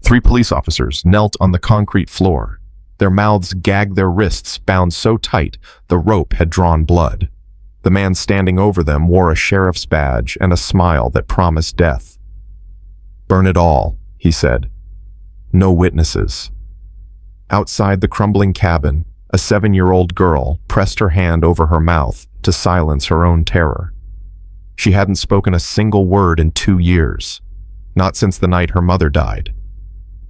Three police officers knelt on the concrete floor. Their mouths gagged, their wrists bound so tight the rope had drawn blood. The man standing over them wore a sheriff's badge and a smile that promised death. "Burn it all," he said. "No witnesses." Outside the crumbling cabin, a 7-year-old girl pressed her hand over her mouth to silence her own terror. She hadn't spoken a single word in 2 years, not since the night her mother died.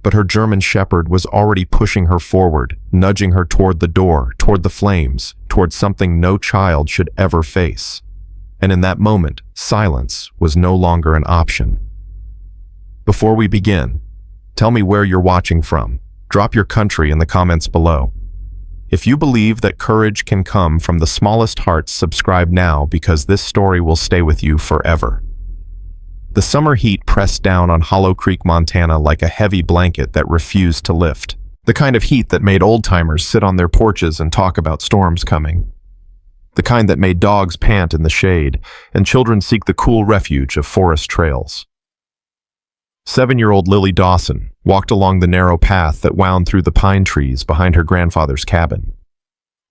But her German shepherd was already pushing her forward, nudging her toward the door, toward the flames, toward something no child should ever face. And in that moment, silence was no longer an option. Before we begin, tell me where you're watching from. Drop your country in the comments below. If you believe that courage can come from the smallest hearts, subscribe now because this story will stay with you forever. The summer heat pressed down on Hollow Creek, Montana like a heavy blanket that refused to lift. The kind of heat that made old-timers sit on their porches and talk about storms coming. The kind that made dogs pant in the shade and children seek the cool refuge of forest trails. 7-year-old Lily Dawson walked along the narrow path that wound through the pine trees behind her grandfather's cabin.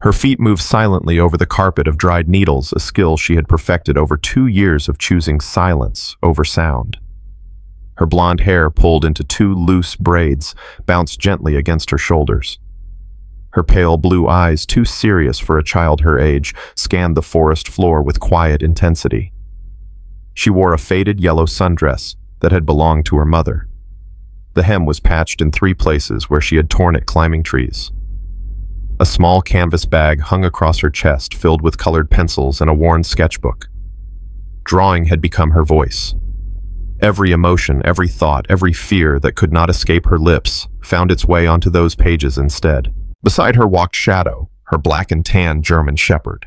Her feet moved silently over the carpet of dried needles, a skill she had perfected over 2 years of choosing silence over sound. Her blonde hair, pulled into 2 loose braids, bounced gently against her shoulders. Her pale blue eyes, too serious for a child her age, scanned the forest floor with quiet intensity. She wore a faded yellow sundress that had belonged to her mother. The hem was patched in 3 places where she had torn it climbing trees. A small canvas bag hung across her chest, filled with colored pencils and a worn sketchbook. Drawing had become her voice. Every emotion, every thought, every fear that could not escape her lips found its way onto those pages instead. Beside her walked Shadow, her black and tan German shepherd.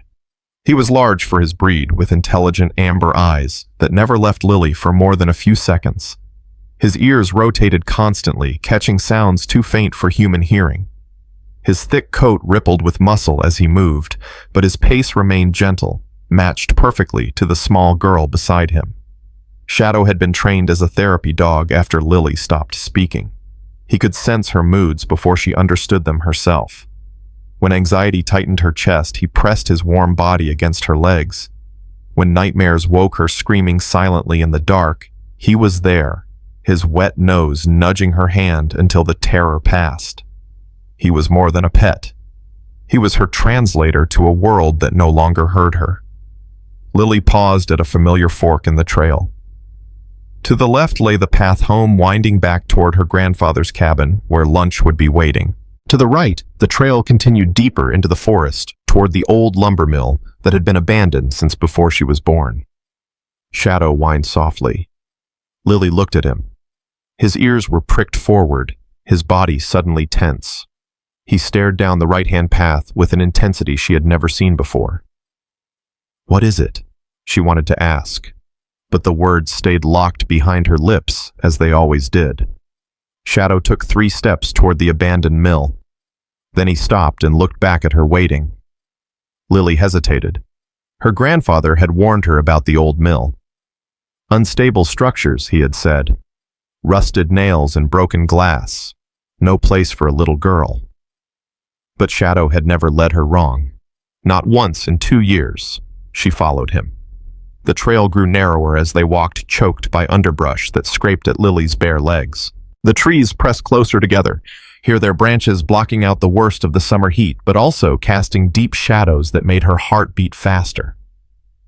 He was large for his breed, with intelligent amber eyes that never left Lily for more than a few seconds. His ears rotated constantly, catching sounds too faint for human hearing. His thick coat rippled with muscle as he moved, but his pace remained gentle, matched perfectly to the small girl beside him. Shadow had been trained as a therapy dog after Lily stopped speaking. He could sense her moods before she understood them herself. When anxiety tightened her chest, he pressed his warm body against her legs. When nightmares woke her screaming silently in the dark, he was there, his wet nose nudging her hand until the terror passed. He was more than a pet. He was her translator to a world that no longer heard her. Lily paused at a familiar fork in the trail. To the left lay the path home, winding back toward her grandfather's cabin, where lunch would be waiting. To the right, the trail continued deeper into the forest, toward the old lumber mill that had been abandoned since before she was born. Shadow whined softly. Lily looked at him. His ears were pricked forward, his body suddenly tense. He stared down the right-hand path with an intensity she had never seen before. "What is it?" she wanted to ask, but the words stayed locked behind her lips, as they always did. Shadow took 3 steps toward the abandoned mill. Then he stopped and looked back at her, waiting. Lily hesitated. Her grandfather had warned her about the old mill. Unstable structures, he had said. Rusted nails and broken glass. No place for a little girl. But Shadow had never led her wrong. Not once in 2 years. She followed him. The trail grew narrower as they walked, choked by underbrush that scraped at Lily's bare legs. The trees pressed closer together, here their branches blocking out the worst of the summer heat, but also casting deep shadows that made her heart beat faster.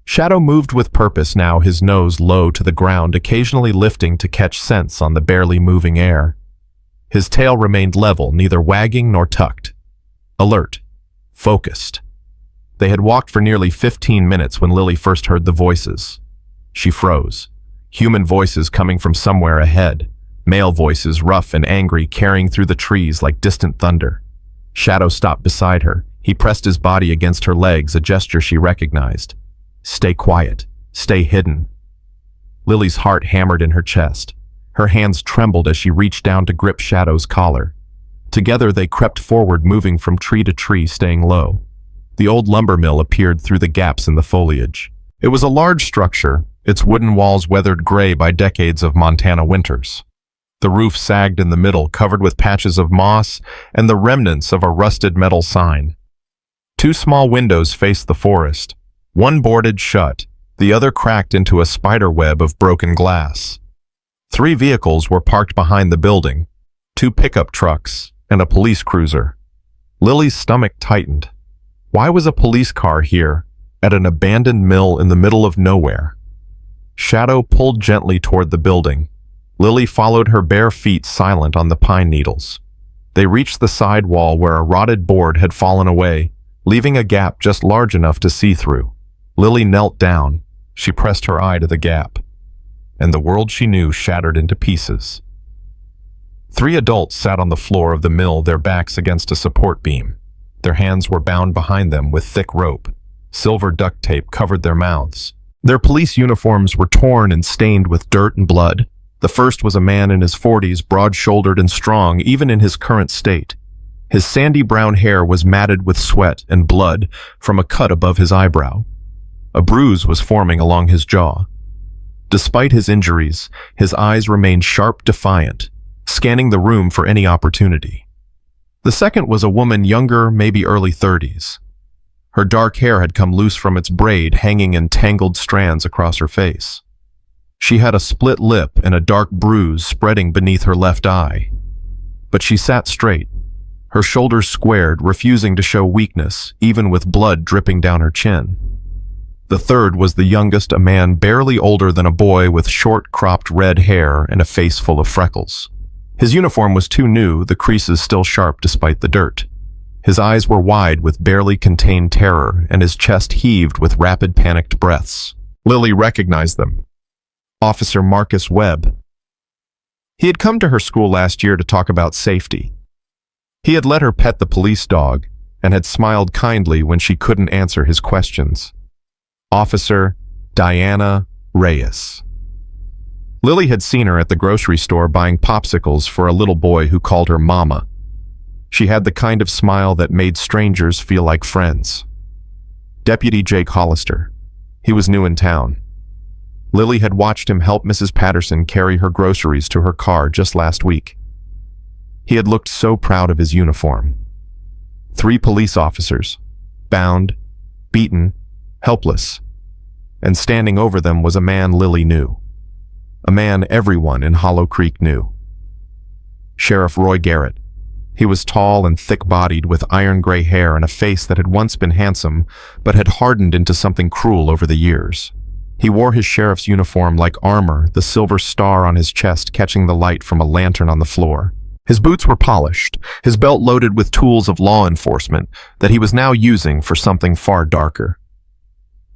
Shadow moved with purpose now, his nose low to the ground, occasionally lifting to catch scents on the barely moving air. His tail remained level, neither wagging nor tucked. Alert. Focused. They had walked for nearly 15 minutes when Lily first heard the voices. She froze. Human voices coming from somewhere ahead. Male voices, rough and angry, carrying through the trees like distant thunder. Shadow stopped beside her. He pressed his body against her legs, a gesture she recognized. Stay quiet. Stay hidden. Lily's heart hammered in her chest. Her hands trembled as she reached down to grip Shadow's collar. Together they crept forward, moving from tree to tree, staying low. The old lumber mill appeared through the gaps in the foliage. It was a large structure, its wooden walls weathered gray by decades of Montana winters. The roof sagged in the middle, covered with patches of moss and the remnants of a rusted metal sign. Two small windows faced the forest, one boarded shut, the other cracked into a spider web of broken glass. 3 vehicles were parked behind the building, 2 pickup trucks and a police cruiser. Lily's stomach tightened. Why was a police car here, at an abandoned mill in the middle of nowhere? Shadow pulled gently toward the building. Lily followed her bare feet silent on the pine needles. They reached the side wall where a rotted board had fallen away, leaving a gap just large enough to see through. Lily knelt down. She pressed her eye to the gap, and the world she knew shattered into pieces. 3 adults sat on the floor of the mill, their backs against a support beam. Their hands were bound behind them with thick rope. Silver duct tape covered their mouths. Their police uniforms were torn and stained with dirt and blood. The first was a man in his 40s, broad-shouldered and strong, even in his current state. His sandy brown hair was matted with sweat and blood from a cut above his eyebrow. A bruise was forming along his jaw. Despite his injuries, his eyes remained sharp, defiant, scanning the room for any opportunity. The second was a woman younger, maybe early 30s. Her dark hair had come loose from its braid, hanging in tangled strands across her face. She had a split lip and a dark bruise spreading beneath her left eye. But she sat straight, her shoulders squared, refusing to show weakness, even with blood dripping down her chin. The third was the youngest, a man barely older than a boy with short, cropped red hair and a face full of freckles. His uniform was too new, the creases still sharp despite the dirt. His eyes were wide with barely contained terror, and his chest heaved with rapid, panicked breaths. Lily recognized them. Officer Marcus Webb. He had come to her school last year to talk about safety. He had let her pet the police dog and had smiled kindly when she couldn't answer his questions. Officer Diana Reyes. Lily had seen her at the grocery store buying popsicles for a little boy who called her Mama. She had the kind of smile that made strangers feel like friends. Deputy Jake Hollister. He was new in town. Lily had watched him help Mrs. Patterson carry her groceries to her car just last week. He had looked so proud of his uniform. 3 police officers, bound, beaten, helpless, and standing over them was a man Lily knew. A man everyone in Hollow Creek knew. Sheriff Roy Garrett. He was tall and thick-bodied with iron-gray hair and a face that had once been handsome but had hardened into something cruel over the years. He wore his sheriff's uniform like armor, the silver star on his chest catching the light from a lantern on the floor. His boots were polished, his belt loaded with tools of law enforcement that he was now using for something far darker.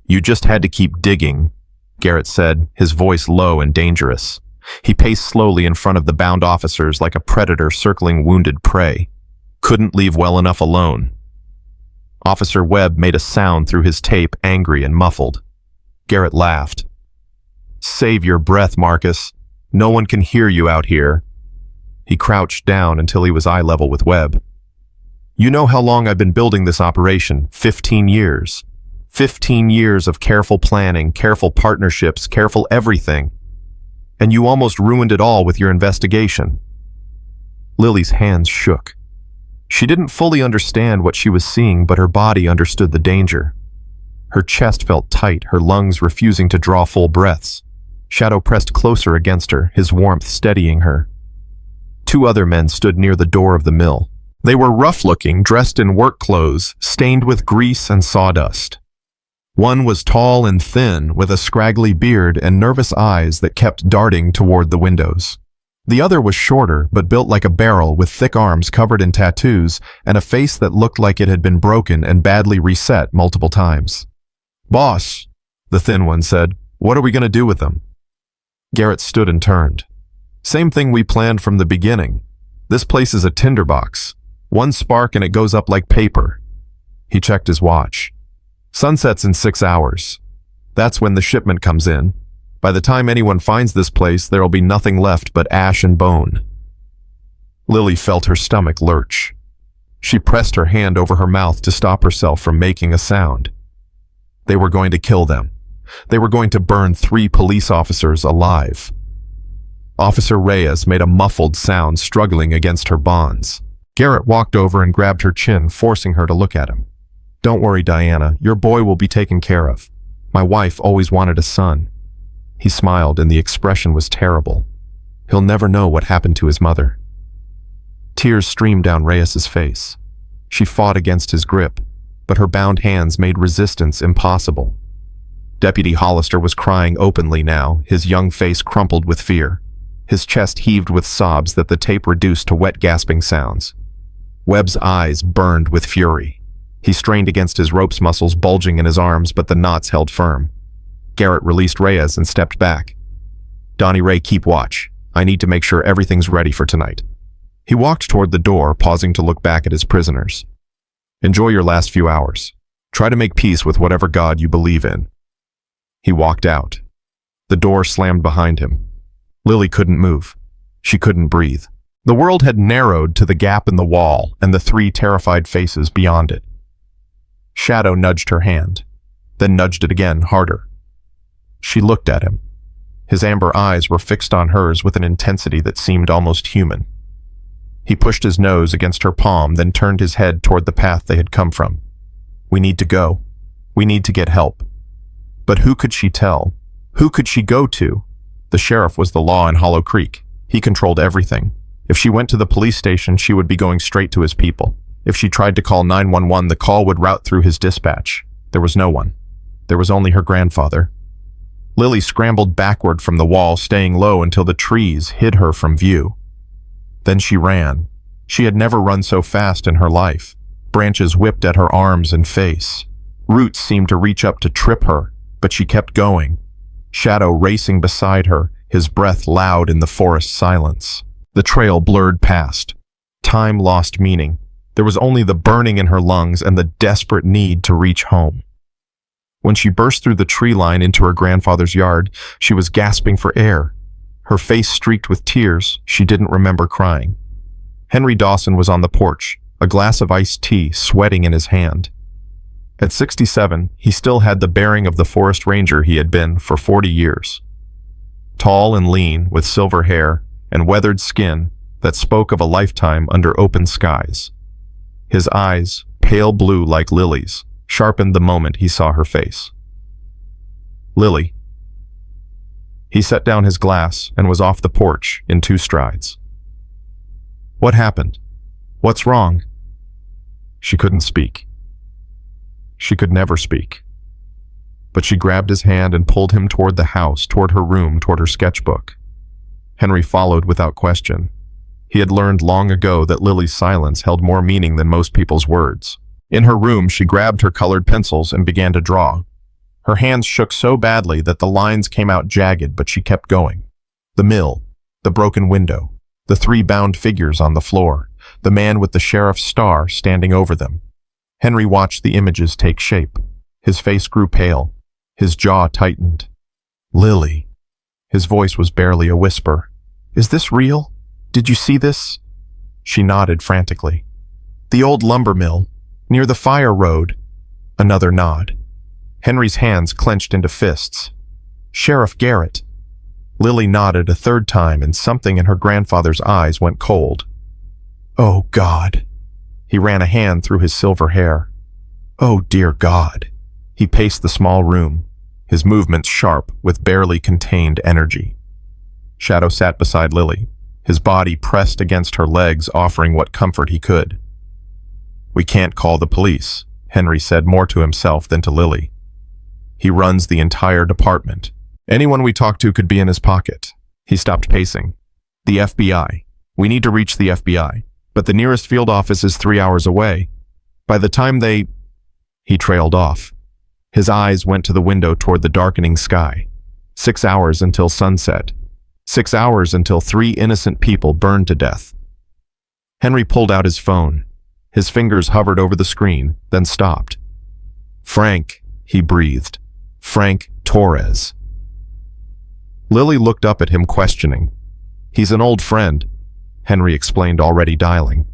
"You just had to keep digging," Garrett said, his voice low and dangerous. He paced slowly in front of the bound officers like a predator circling wounded prey. "Couldn't leave well enough alone." Officer Webb made a sound through his tape, angry and muffled. Garrett laughed. "Save your breath, Marcus. No one can hear you out here." He crouched down until he was eye level with Webb. "You know how long I've been building this operation? 15 years. 15 years of careful planning, careful partnerships, careful everything. And you almost ruined it all with your investigation." Lily's hands shook. She didn't fully understand what she was seeing, but her body understood the danger. Her chest felt tight, her lungs refusing to draw full breaths. Shadow pressed closer against her, his warmth steadying her. 2 other men stood near the door of the mill. They were rough-looking, dressed in work clothes, stained with grease and sawdust. One was tall and thin, with a scraggly beard and nervous eyes that kept darting toward the windows. The other was shorter, but built like a barrel, with thick arms covered in tattoos and a face that looked like it had been broken and badly reset multiple times. "Boss," the thin one said, "what are we going to do with them?" Garrett stood and turned. "Same thing we planned from the beginning. This place is a tinderbox. One spark and it goes up like paper." He checked his watch. "Sunset's in 6 hours. That's when the shipment comes in. By the time anyone finds this place, there'll be nothing left but ash and bone." Lily felt her stomach lurch. She pressed her hand over her mouth to stop herself from making a sound. They were going to kill them. They were going to burn 3 police officers alive. Officer Reyes made a muffled sound, struggling against her bonds. Garrett walked over and grabbed her chin, forcing her to look at him. "Don't worry, Diana. Your boy will be taken care of. My wife always wanted a son." He smiled, and the expression was terrible. He'll never know what happened to his mother. Tears streamed down Reyes's face. She fought against his grip, but her bound hands made resistance impossible. Deputy Hollister was crying openly now, his young face crumpled with fear. His chest heaved with sobs that the tape reduced to wet gasping sounds. Webb's eyes burned with fury. He strained against his ropes muscles bulging in his arms, but the knots held firm. Garrett released Reyes and stepped back. "Donnie Ray, keep watch. I need to make sure everything's ready for tonight." He walked toward the door, pausing to look back at his prisoners. "Enjoy your last few hours. Try to make peace with whatever God you believe in." He walked out. The door slammed behind him. Lily couldn't move. She couldn't breathe. The world had narrowed to the gap in the wall and the three terrified faces beyond it. Shadow nudged her hand, then nudged it again, harder. She looked at him. His amber eyes were fixed on hers with an intensity that seemed almost human. He pushed his nose against her palm, then turned his head toward the path they had come from. "We need to go. We need to get help." But who could she tell? Who could she go to? The sheriff was the law in Hollow Creek. He controlled everything. If she went to the police station, she would be going straight to his people. If she tried to call 911, the call would route through his dispatch. There was no one. There was only her grandfather. Lily scrambled backward from the wall, staying low until the trees hid her from view. Then she ran. She had never run so fast in her life. Branches whipped at her arms and face. Roots seemed to reach up to trip her, but she kept going. Shadow racing beside her, his breath loud in the forest silence. The trail blurred past. Time lost meaning. There was only the burning in her lungs and the desperate need to reach home. When she burst through the tree line into her grandfather's yard, she was gasping for air. Her face streaked with tears. She didn't remember crying. Henry Dawson was on the porch, a glass of iced tea sweating in his hand. At 67, he still had the bearing of the forest ranger he had been for 40 years. Tall and lean, with silver hair and weathered skin that spoke of a lifetime under open skies. His eyes, pale blue like Lily's, sharpened the moment he saw her face. "Lily." He set down his glass and was off the porch in 2 strides. "What happened? What's wrong?" She couldn't speak. She could never speak. But she grabbed his hand and pulled him toward the house, toward her room, toward her sketchbook. Henry followed without question. He had learned long ago that Lily's silence held more meaning than most people's words. In her room, she grabbed her colored pencils and began to draw. Her hands shook so badly that the lines came out jagged, but she kept going. The mill, the broken window, the 3 bound figures on the floor, the man with the sheriff's star standing over them. Henry watched the images take shape. His face grew pale. His jaw tightened. "Lily." His voice was barely a whisper. "Is this real? Did you see this?" She nodded frantically. "The old lumber mill, near the fire road." Another nod. Henry's hands clenched into fists. "Sheriff Garrett." Lily nodded a 3rd time, and something in her grandfather's eyes went cold. "Oh, God." He ran a hand through his silver hair. "Oh, dear God." He paced the small room, his movements sharp with barely contained energy. Shadow sat beside Lily, his body pressed against her legs, offering what comfort he could. "We can't call the police," Henry said, more to himself than to Lily. "He runs the entire department. Anyone we talk to could be in his pocket." He stopped pacing. "The FBI. We need to reach the FBI. But the nearest field office is 3 hours away. By the time they—" He trailed off. His eyes went to the window toward the darkening sky. 6 hours until sunset. 6 hours until 3 innocent people burned to death. Henry pulled out his phone. His fingers hovered over the screen, then stopped. "Frank," he breathed. "Frank Torres." Lily looked up at him, questioning. "He's an old friend," Henry explained, already dialing.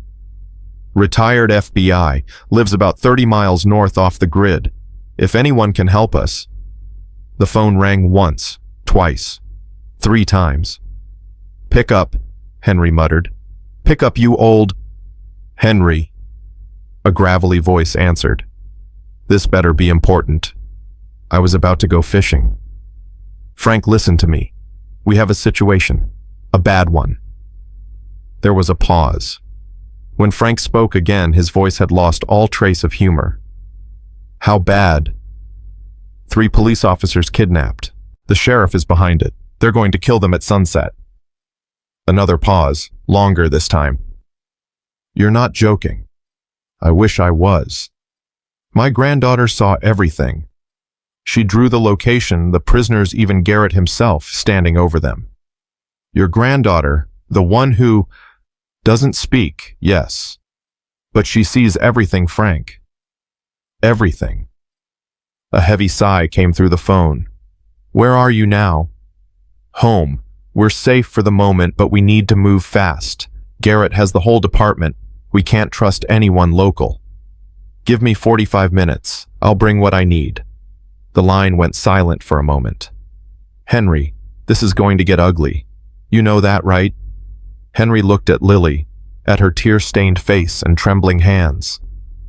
"Retired FBI, lives about 30 miles north off the grid. If anyone can help us." The phone rang once, twice, 3 times. "Pick up," Henry muttered. "Pick up, you old—" "Henry," a gravelly voice answered. "This better be important. I was about to go fishing." "Frank, listen to me. We have a situation. A bad one." There was a pause. When Frank spoke again, his voice had lost all trace of humor. "How bad?" "3 police officers kidnapped. The sheriff is behind it. They're going to kill them at sunset." Another pause, longer this time. "You're not joking." "I wish I was. My granddaughter saw everything. She drew the location, the prisoners, even Garrett himself, standing over them." "Your granddaughter, the one who doesn't speak, yes. But she sees everything, Frank. Everything." A heavy sigh came through the phone. "Where are you now?" "Home. We're safe for the moment, but we need to move fast. Garrett has the whole department. We can't trust anyone local. Give me 45 minutes. I'll bring what I need." The line went silent for a moment. "Henry, this is going to get ugly. You know that, right?" Henry looked at Lily, at her tear-stained face and trembling hands,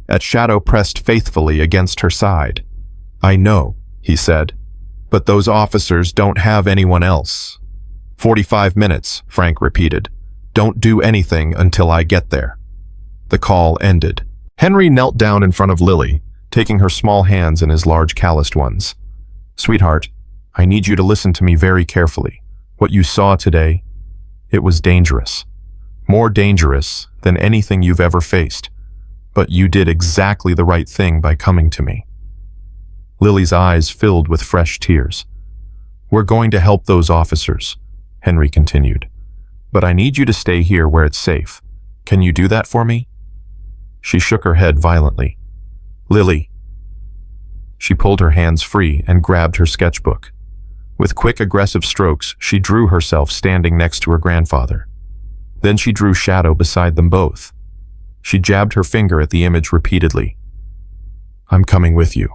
at Shadow pressed faithfully against her side. "I know," he said, "but those officers don't have anyone else." 45 minutes, Frank repeated. "Don't do anything until I get there." The call ended. Henry knelt down in front of Lily, taking her small hands in his large calloused ones. "Sweetheart, I need you to listen to me very carefully. What you saw today, it was dangerous. More dangerous than anything you've ever faced. But you did exactly the right thing by coming to me." Lily's eyes filled with fresh tears. "We're going to help those officers," Henry continued. "But I need you to stay here where it's safe. Can you do that for me?" She shook her head violently. "Lily." She pulled her hands free and grabbed her sketchbook. With quick, aggressive strokes, she drew herself standing next to her grandfather. Then she drew Shadow beside them both. She jabbed her finger at the image repeatedly. "I'm coming with you.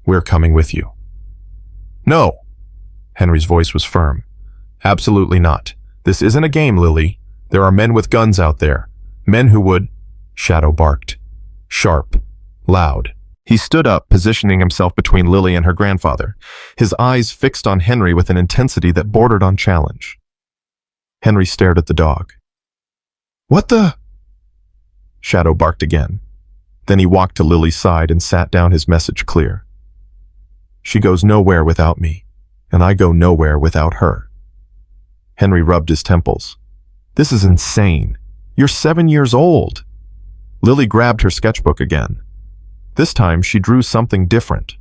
We're coming with you." "No!" Henry's voice was firm. "Absolutely not. This isn't a game, Lily. There are men with guns out there. Men who would—" Shadow barked. Sharp. Loud. He stood up, positioning himself between Lily and her grandfather, his eyes fixed on Henry with an intensity that bordered on challenge. Henry stared at the dog. "What the—" Shadow barked again. Then he walked to Lily's side and sat down, his message clear. "She goes nowhere without me, and I go nowhere without her." Henry rubbed his temples. "This is insane. You're 7 years old." Lily grabbed her sketchbook again. This time she drew something different.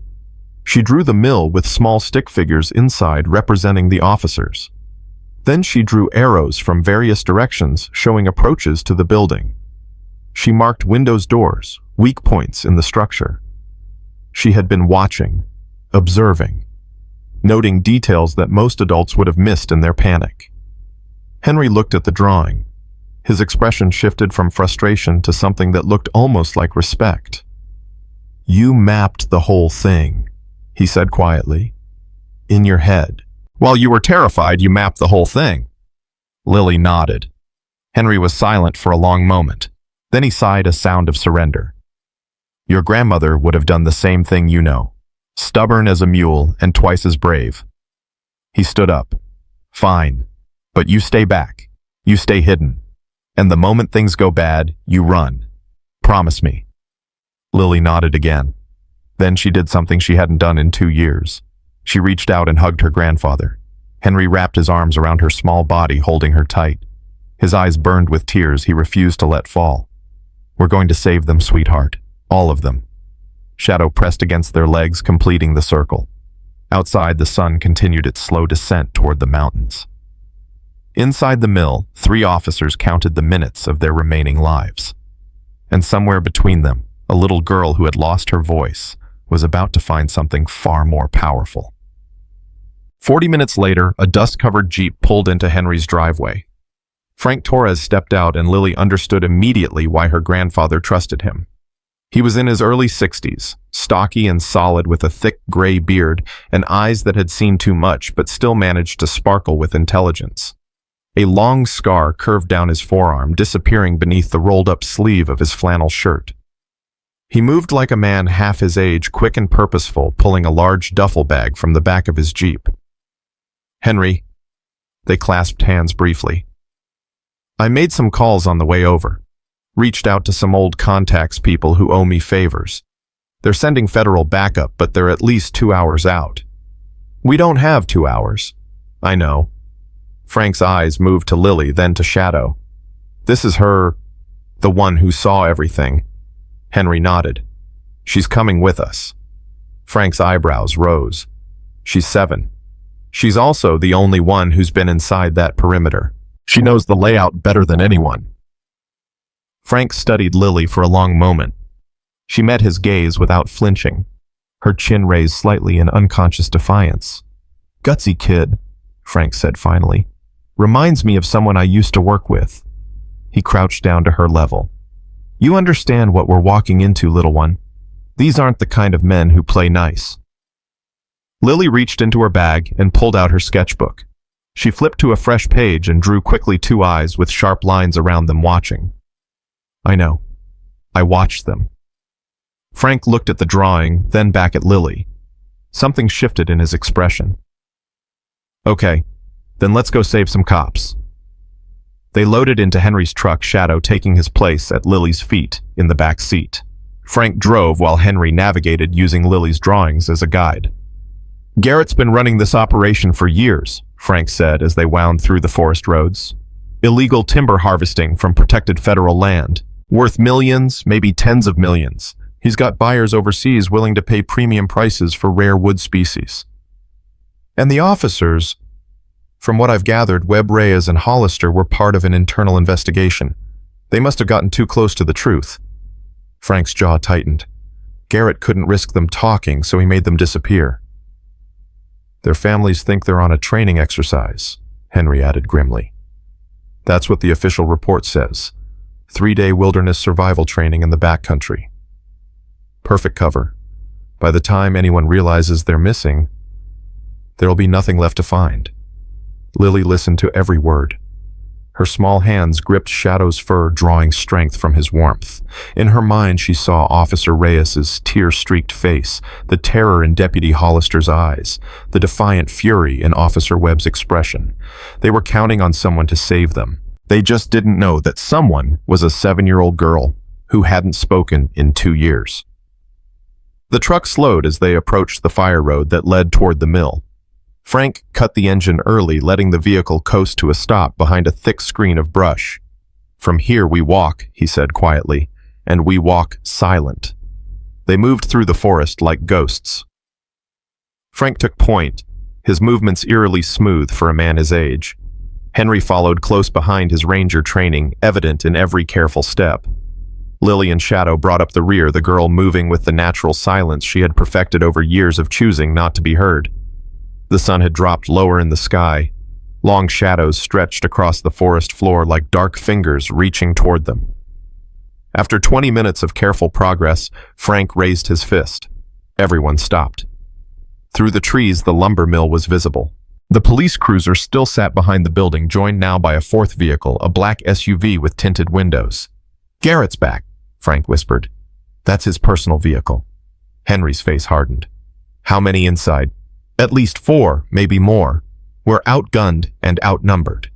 She drew the mill with small stick figures inside representing the officers. Then she drew arrows from various directions showing approaches to the building. She marked windows, doors, weak points in the structure. She had been watching, observing, noting details that most adults would have missed in their panic. Henry looked at the drawing. His expression shifted from frustration to something that looked almost like respect. "You mapped the whole thing," he said quietly. "In your head. While you were terrified, you mapped the whole thing." Lily nodded. Henry was silent for a long moment. Then he sighed a sound of surrender. "Your grandmother would have done the same thing, you know. Stubborn as a mule and twice as brave." He stood up. "Fine. But you stay back. You stay hidden. And the moment things go bad, you run. Promise me." Lily nodded again. Then she did something she hadn't done in 2 years. She reached out and hugged her grandfather. Henry wrapped his arms around her small body, holding her tight. His eyes burned with tears he refused to let fall. "We're going to save them, sweetheart. All of them." Shadow pressed against their legs, completing the circle. Outside, the sun continued its slow descent toward the mountains. Inside the mill, 3 officers counted the minutes of their remaining lives. And somewhere between them, a little girl who had lost her voice was about to find something far more powerful. 40 minutes later, a dust-covered Jeep pulled into Henry's driveway. Frank Torres stepped out, and Lily understood immediately why her grandfather trusted him. He was in his early 60s, stocky and solid with a thick gray beard and eyes that had seen too much but still managed to sparkle with intelligence. A long scar curved down his forearm, disappearing beneath the rolled-up sleeve of his flannel shirt. He moved like a man half his age, quick and purposeful, pulling a large duffel bag from the back of his Jeep. "Henry." They clasped hands briefly. "I made some calls on the way over. Reached out to some old contacts, people who owe me favors. They're sending federal backup, but they're at least 2 hours out." "We don't have 2 hours." "I know." Frank's eyes moved to Lily, then to Shadow. "This is her, the one who saw everything." Henry nodded. "She's coming with us." Frank's eyebrows rose. "She's 7. She's also the only one who's been inside that perimeter. She knows the layout better than anyone." Frank studied Lily for a long moment. She met his gaze without flinching, her chin raised slightly in unconscious defiance. "Gutsy kid," Frank said finally. "Reminds me of someone I used to work with." He crouched down to her level. "You understand what we're walking into, little one. These aren't the kind of men who play nice." Lily reached into her bag and pulled out her sketchbook. She flipped to a fresh page and drew quickly 2 eyes with sharp lines around them, watching. "I know. I watched them." Frank looked at the drawing, then back at Lily. Something shifted in his expression. "Okay, then let's go save some cops." They loaded into Henry's truck, Shadow taking his place at Lily's feet in the back seat. Frank drove while Henry navigated using Lily's drawings as a guide. "Garrett's been running this operation for years," Frank said as they wound through the forest roads. "Illegal timber harvesting from protected federal land, worth millions, maybe tens of millions. He's got buyers overseas willing to pay premium prices for rare wood species. And the officers, from what I've gathered, Webb, Reyes, and Hollister were part of an internal investigation. They must have gotten too close to the truth." Frank's jaw tightened. Garrett couldn't risk them talking, so he made them disappear. "Their families think they're on a training exercise," Henry added grimly. "That's what the official report says. 3-day wilderness survival training in the backcountry. Perfect cover. By the time anyone realizes they're missing, there'll be nothing left to find." Lily listened to every word. Her small hands gripped Shadow's fur, drawing strength from his warmth. In her mind, she saw Officer Reyes's tear-streaked face, the terror in Deputy Hollister's eyes, the defiant fury in Officer Webb's expression. They were counting on someone to save them. They just didn't know that someone was a 7-year-old girl who hadn't spoken in 2 years. The truck slowed as they approached the fire road that led toward the mill. Frank cut the engine early, letting the vehicle coast to a stop behind a thick screen of brush. "From here we walk," he said quietly, "and we walk silent." They moved through the forest like ghosts. Frank took point, his movements eerily smooth for a man his age. Henry followed close behind, his ranger training evident in every careful step. Lily and Shadow brought up the rear, the girl moving with the natural silence she had perfected over years of choosing not to be heard. The sun had dropped lower in the sky. Long shadows stretched across the forest floor like dark fingers reaching toward them. After 20 minutes of careful progress, Frank raised his fist. Everyone stopped. Through the trees, the lumber mill was visible. The police cruiser still sat behind the building, joined now by a fourth vehicle, a black SUV with tinted windows. "Garrett's back," Frank whispered. "That's his personal vehicle." Henry's face hardened. "How many inside?" "At least 4, maybe more. We're outgunned and outnumbered."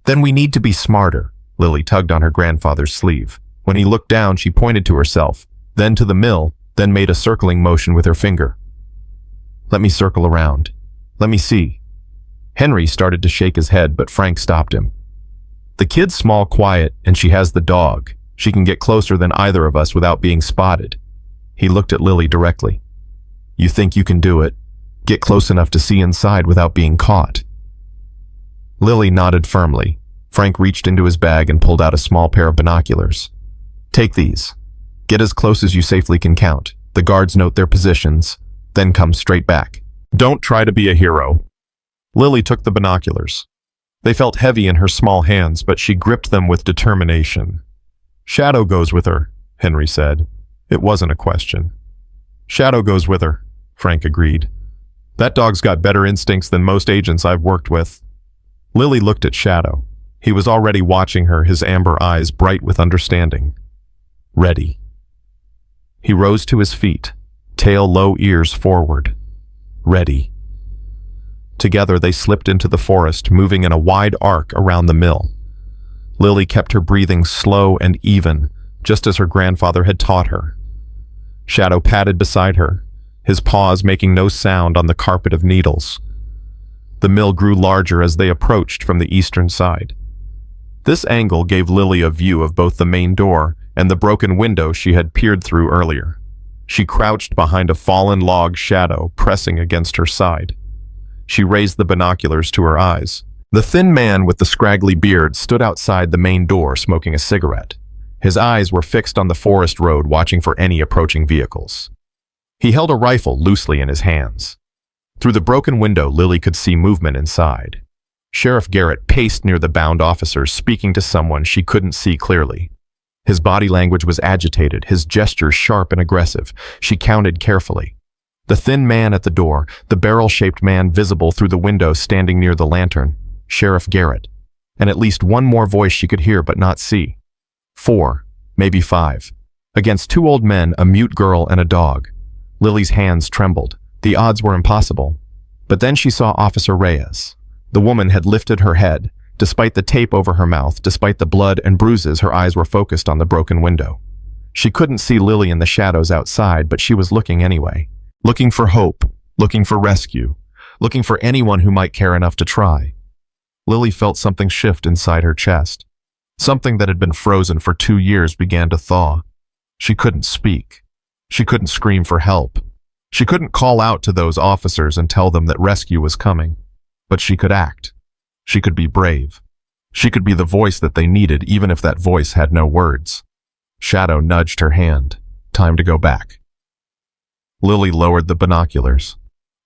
"Then we need to be smarter." Lily tugged on her grandfather's sleeve. When he looked down, she pointed to herself, then to the mill, then made a circling motion with her finger. "Let me circle around. Let me see." Henry started to shake his head, but Frank stopped him. "The kid's small, quiet, and she has the dog. She can get closer than either of us without being spotted." He looked at Lily directly. "You think you can do it? Get close enough to see inside without being caught?" Lily nodded firmly. Frank reached into his bag and pulled out a small pair of binoculars. "Take these. Get as close as you safely can count. The guards note their positions, then come straight back. Don't try to be a hero." Lily took the binoculars. They felt heavy in her small hands, but she gripped them with determination. "Shadow goes with her," Henry said. It wasn't a question. "Shadow goes with her," Frank agreed. "That dog's got better instincts than most agents I've worked with." Lily looked at Shadow. He was already watching her, his amber eyes bright with understanding. Ready. He rose to his feet, tail low, ears forward. Ready. Together they slipped into the forest, moving in a wide arc around the mill. Lily kept her breathing slow and even, just as her grandfather had taught her. Shadow padded beside her, his paws making no sound on the carpet of needles. The mill grew larger as they approached from the eastern side. This angle gave Lily a view of both the main door and the broken window she had peered through earlier. She crouched behind a fallen log, Shadow pressing against her side. She raised the binoculars to her eyes. The thin man with the scraggly beard stood outside the main door smoking a cigarette. His eyes were fixed on the forest road, watching for any approaching vehicles. He held a rifle loosely in his hands. Through the broken window, Lily could see movement inside. Sheriff Garrett paced near the bound officers, speaking to someone she couldn't see clearly. His body language was agitated, his gestures sharp and aggressive. She counted carefully. The thin man at the door, the barrel-shaped man visible through the window standing near the lantern, Sheriff Garrett, and at least one more voice she could hear but not see. 4, maybe 5. Against 2 old men, a mute girl, and a dog. Lily's hands trembled. The odds were impossible. But then she saw Officer Reyes. The woman had lifted her head. Despite the tape over her mouth, despite the blood and bruises, her eyes were focused on the broken window. She couldn't see Lily in the shadows outside, but she was looking anyway. Looking for hope, looking for rescue, looking for anyone who might care enough to try. Lily felt something shift inside her chest. Something that had been frozen for 2 years began to thaw. She couldn't speak. She couldn't scream for help. She couldn't call out to those officers and tell them that rescue was coming. But she could act. She could be brave. She could be the voice that they needed, even if that voice had no words. Shadow nudged her hand. Time to go back. Lily lowered the binoculars.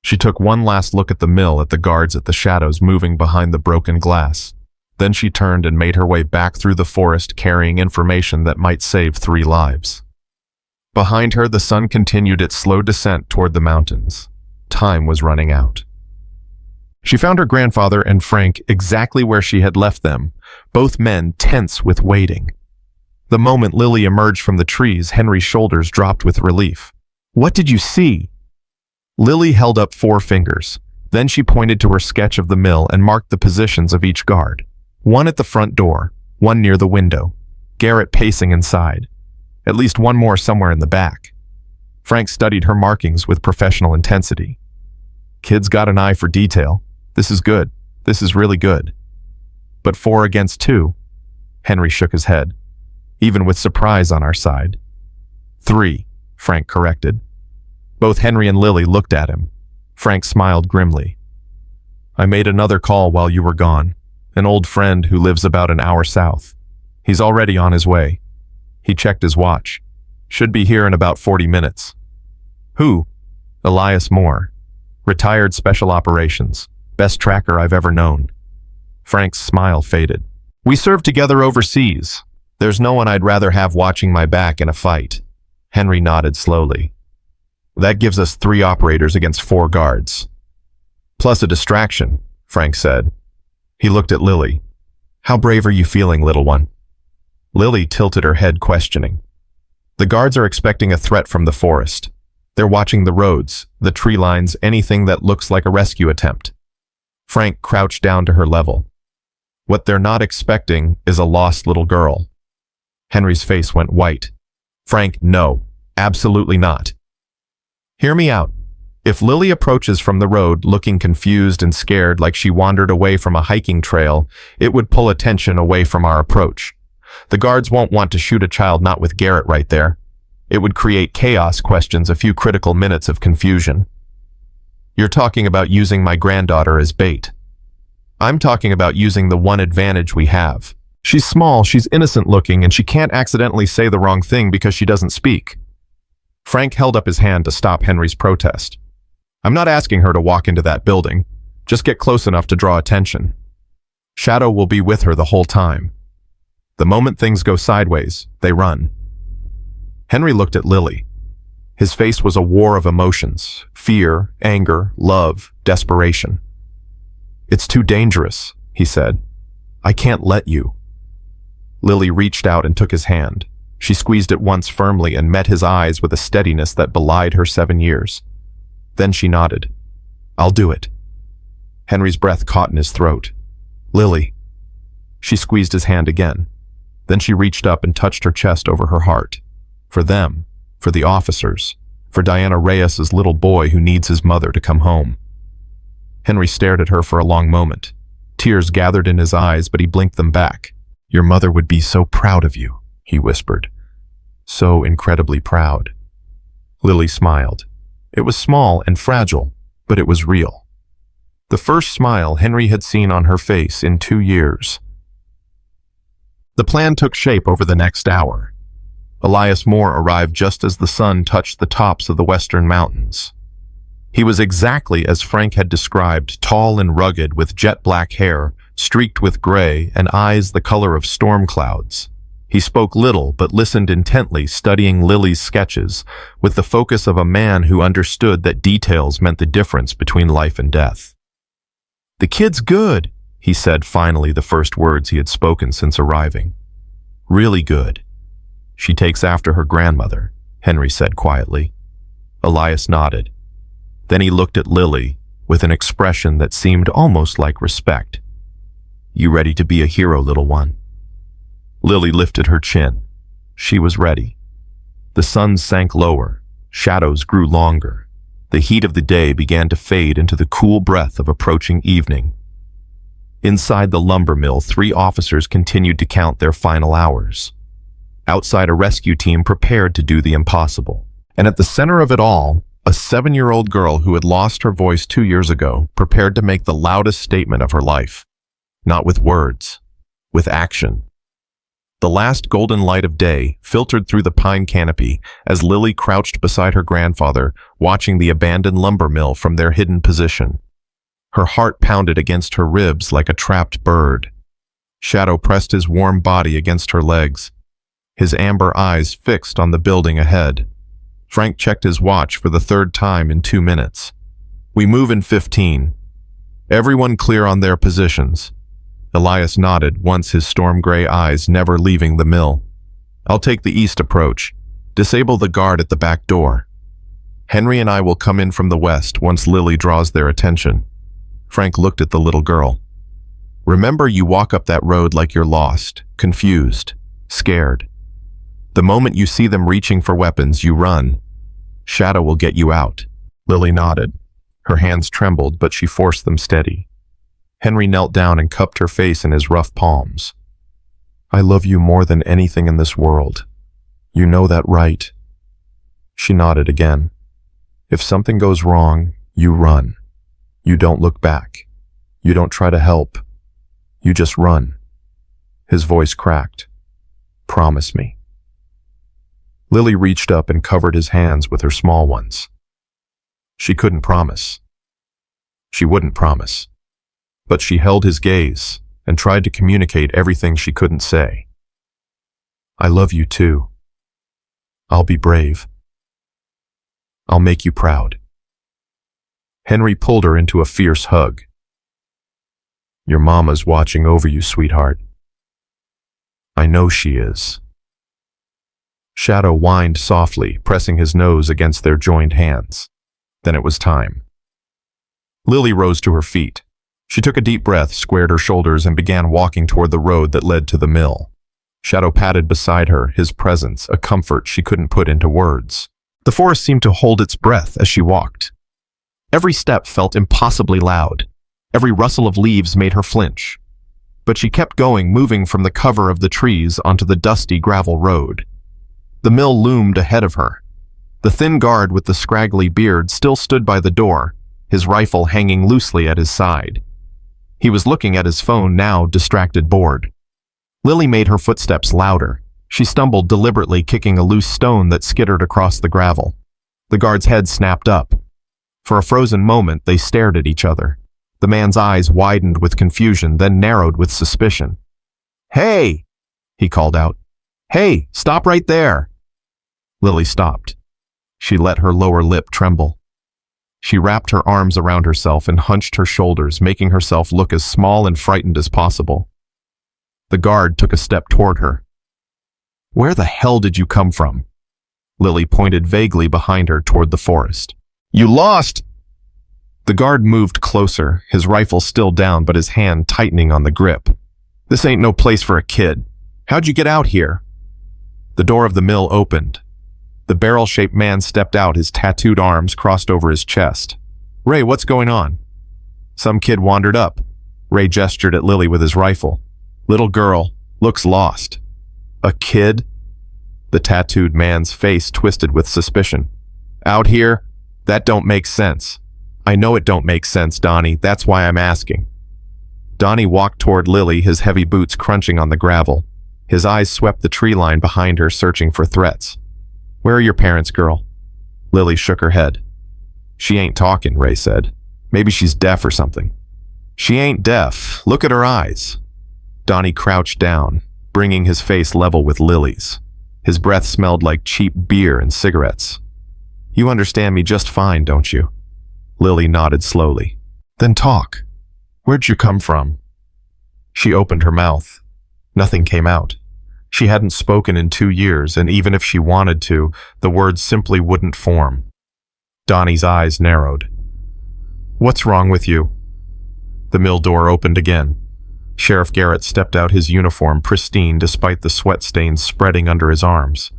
She took one last look at the mill, at the guards, at the shadows moving behind the broken glass. Then she turned and made her way back through the forest, carrying information that might save 3 lives. Behind her, the sun continued its slow descent toward the mountains. Time was running out. She found her grandfather and Frank exactly where she had left them, both men tense with waiting. The moment Lily emerged from the trees, Henry's shoulders dropped with relief. "What did you see?" Lily held up 4 fingers. Then she pointed to her sketch of the mill and marked the positions of each guard. 1 at the front door, 1 near the window, Garrett pacing inside. At least 1 more somewhere in the back. Frank studied her markings with professional intensity. Kid's got an eye for detail. This is good. This is really good. But 4 against 2. Henry shook his head. Even with surprise on our side. 3, Frank corrected. Both Henry and Lily looked at him. Frank smiled grimly. "I made another call while you were gone. An old friend who lives about an hour south. He's already on his way." He checked his watch. "Should be here in about 40 minutes. "Who?" "Elias Moore. Retired Special Operations. Best tracker I've ever known." Frank's smile faded. "We served together overseas. There's no one I'd rather have watching my back in a fight." Henry nodded slowly. "That gives us 3 operators against 4 guards. Plus a distraction," Frank said. He looked at Lily. "How brave are you feeling, little one?" Lily tilted her head, questioning. "The guards are expecting a threat from the forest. They're watching the roads, the tree lines, anything that looks like a rescue attempt." Frank crouched down to her level. "What they're not expecting is a lost little girl." Henry's face went white. "Frank, no, absolutely not. Hear me out. If Lily approaches from the road looking confused and scared like she wandered away from a hiking trail, it would pull attention away from our approach. The guards won't want to shoot a child not with Garrett right there. It would create chaos, questions, a few critical minutes of confusion. You're talking about using my granddaughter as bait. I'm talking about using the one advantage we have. She's small, she's innocent looking, and she can't accidentally say the wrong thing because she doesn't speak." Frank held up his hand to stop Henry's protest. "I'm not asking her to walk into that building. Just get close enough to draw attention. Shadow will be with her the whole time. The moment things go sideways, they run." Henry looked at Lily. His face was a war of emotions: fear, anger, love, desperation. "It's too dangerous," he said. I can't let you." Lily reached out and took his hand. She squeezed it once firmly and met his eyes with a steadiness that belied her 7 years. Then she nodded. "I'll do it." Henry's breath caught in his throat. "Lily." She squeezed his hand again. Then she reached up and touched her chest over her heart. For them, for the officers, for Diana Reyes's little boy who needs his mother to come home. Henry stared at her for a long moment. Tears gathered in his eyes, but he blinked them back. "Your mother would be so proud of you," he whispered. "So incredibly proud." Lily smiled. It was small and fragile, but it was real. The first smile Henry had seen on her face in 2 years. The plan took shape over the next hour. Elias Moore arrived just as the sun touched the tops of the western mountains. He was exactly as Frank had described, tall and rugged with jet black hair, streaked with gray, and eyes the color of storm clouds. He spoke little but listened intently, studying Lily's sketches, with the focus of a man who understood that details meant the difference between life and death. "The kid's good," he said finally, the first words he had spoken since arriving. "Really good." "She takes after her grandmother," Henry said quietly. Elias nodded. Then he looked at Lily with an expression that seemed almost like respect. "You ready to be a hero, little one?" Lily lifted her chin. She was ready. The sun sank lower. Shadows grew longer. The heat of the day began to fade into the cool breath of approaching evening. Inside the lumber mill, 3 officers continued to count their final hours. Outside, a rescue team prepared to do the impossible. And at the center of it all, a 7-year-old girl who had lost her voice 2 years ago, prepared to make the loudest statement of her life. Not with words, with action. The last golden light of day filtered through the pine canopy as Lily crouched beside her grandfather, watching the abandoned lumber mill from their hidden position. Her heart pounded against her ribs like a trapped bird. Shadow pressed his warm body against her legs, his amber eyes fixed on the building ahead. Frank checked his watch for the 3rd time in 2 minutes. "We move in 15. Everyone clear on their positions." Elias nodded, once his storm-gray eyes never leaving the mill. "I'll take the east approach. Disable the guard at the back door. Henry and I will come in from the west once Lily draws their attention." Frank looked at the little girl. "Remember, you walk up that road like you're lost, confused, scared. The moment you see them reaching for weapons, you run. Shadow will get you out." Lily nodded. Her hands trembled, but she forced them steady. Henry knelt down and cupped her face in his rough palms. "I love you more than anything in this world. You know that, right?" She nodded again. "If something goes wrong, you run. You don't look back. You don't try to help. You just run." His voice cracked. "Promise me." Lily reached up and covered his hands with her small ones. She couldn't promise. She wouldn't promise. But she held his gaze and tried to communicate everything she couldn't say. "I love you too. I'll be brave. I'll make you proud." Henry pulled her into a fierce hug. "Your mama's watching over you, sweetheart." "I know she is." Shadow whined softly, pressing his nose against their joined hands. Then it was time. Lily rose to her feet. She took a deep breath, squared her shoulders, and began walking toward the road that led to the mill. Shadow padded beside her, his presence a comfort she couldn't put into words. The forest seemed to hold its breath as she walked. Every step felt impossibly loud. Every rustle of leaves made her flinch. But she kept going, moving from the cover of the trees onto the dusty gravel road. The mill loomed ahead of her. The thin guard with the scraggly beard still stood by the door, his rifle hanging loosely at his side. He was looking at his phone now, distracted, bored. Lily made her footsteps louder. She stumbled, deliberately kicking a loose stone that skittered across the gravel. The guard's head snapped up. For a frozen moment, they stared at each other. The man's eyes widened with confusion, then narrowed with suspicion. "Hey!" he called out. "Hey, stop right there!" Lily stopped. She let her lower lip tremble. She wrapped her arms around herself and hunched her shoulders, making herself look as small and frightened as possible. The guard took a step toward her. "Where the hell did you come from?" Lily pointed vaguely behind her toward the forest. "You lost!" The guard moved closer, his rifle still down but his hand tightening on the grip. "This ain't no place for a kid. How'd you get out here?" The door of the mill opened. The barrel-shaped man stepped out, his tattooed arms crossed over his chest. "Ray, what's going on?" "Some kid wandered up." Ray gestured at Lily with his rifle. "Little girl, looks lost." "A kid?" The tattooed man's face twisted with suspicion. "Out here? That don't make sense." "I know it don't make sense, Donnie. That's why I'm asking." Donnie walked toward Lily, his heavy boots crunching on the gravel. His eyes swept the tree line behind her, searching for threats. "Where are your parents, girl?" Lily shook her head. "She ain't talking," Ray said. "Maybe she's deaf or something." "She ain't deaf. Look at her eyes." Donnie crouched down, bringing his face level with Lily's. His breath smelled like cheap beer and cigarettes. "You understand me just fine, don't you?" Lily nodded slowly. "Then talk. Where'd you come from?" She opened her mouth. Nothing came out. She hadn't spoken in 2 years, and even if she wanted to, the words simply wouldn't form. Donnie's eyes narrowed. "What's wrong with you?" The mill door opened again. Sheriff Garrett stepped out, his uniform pristine despite the sweat stains spreading under his arms.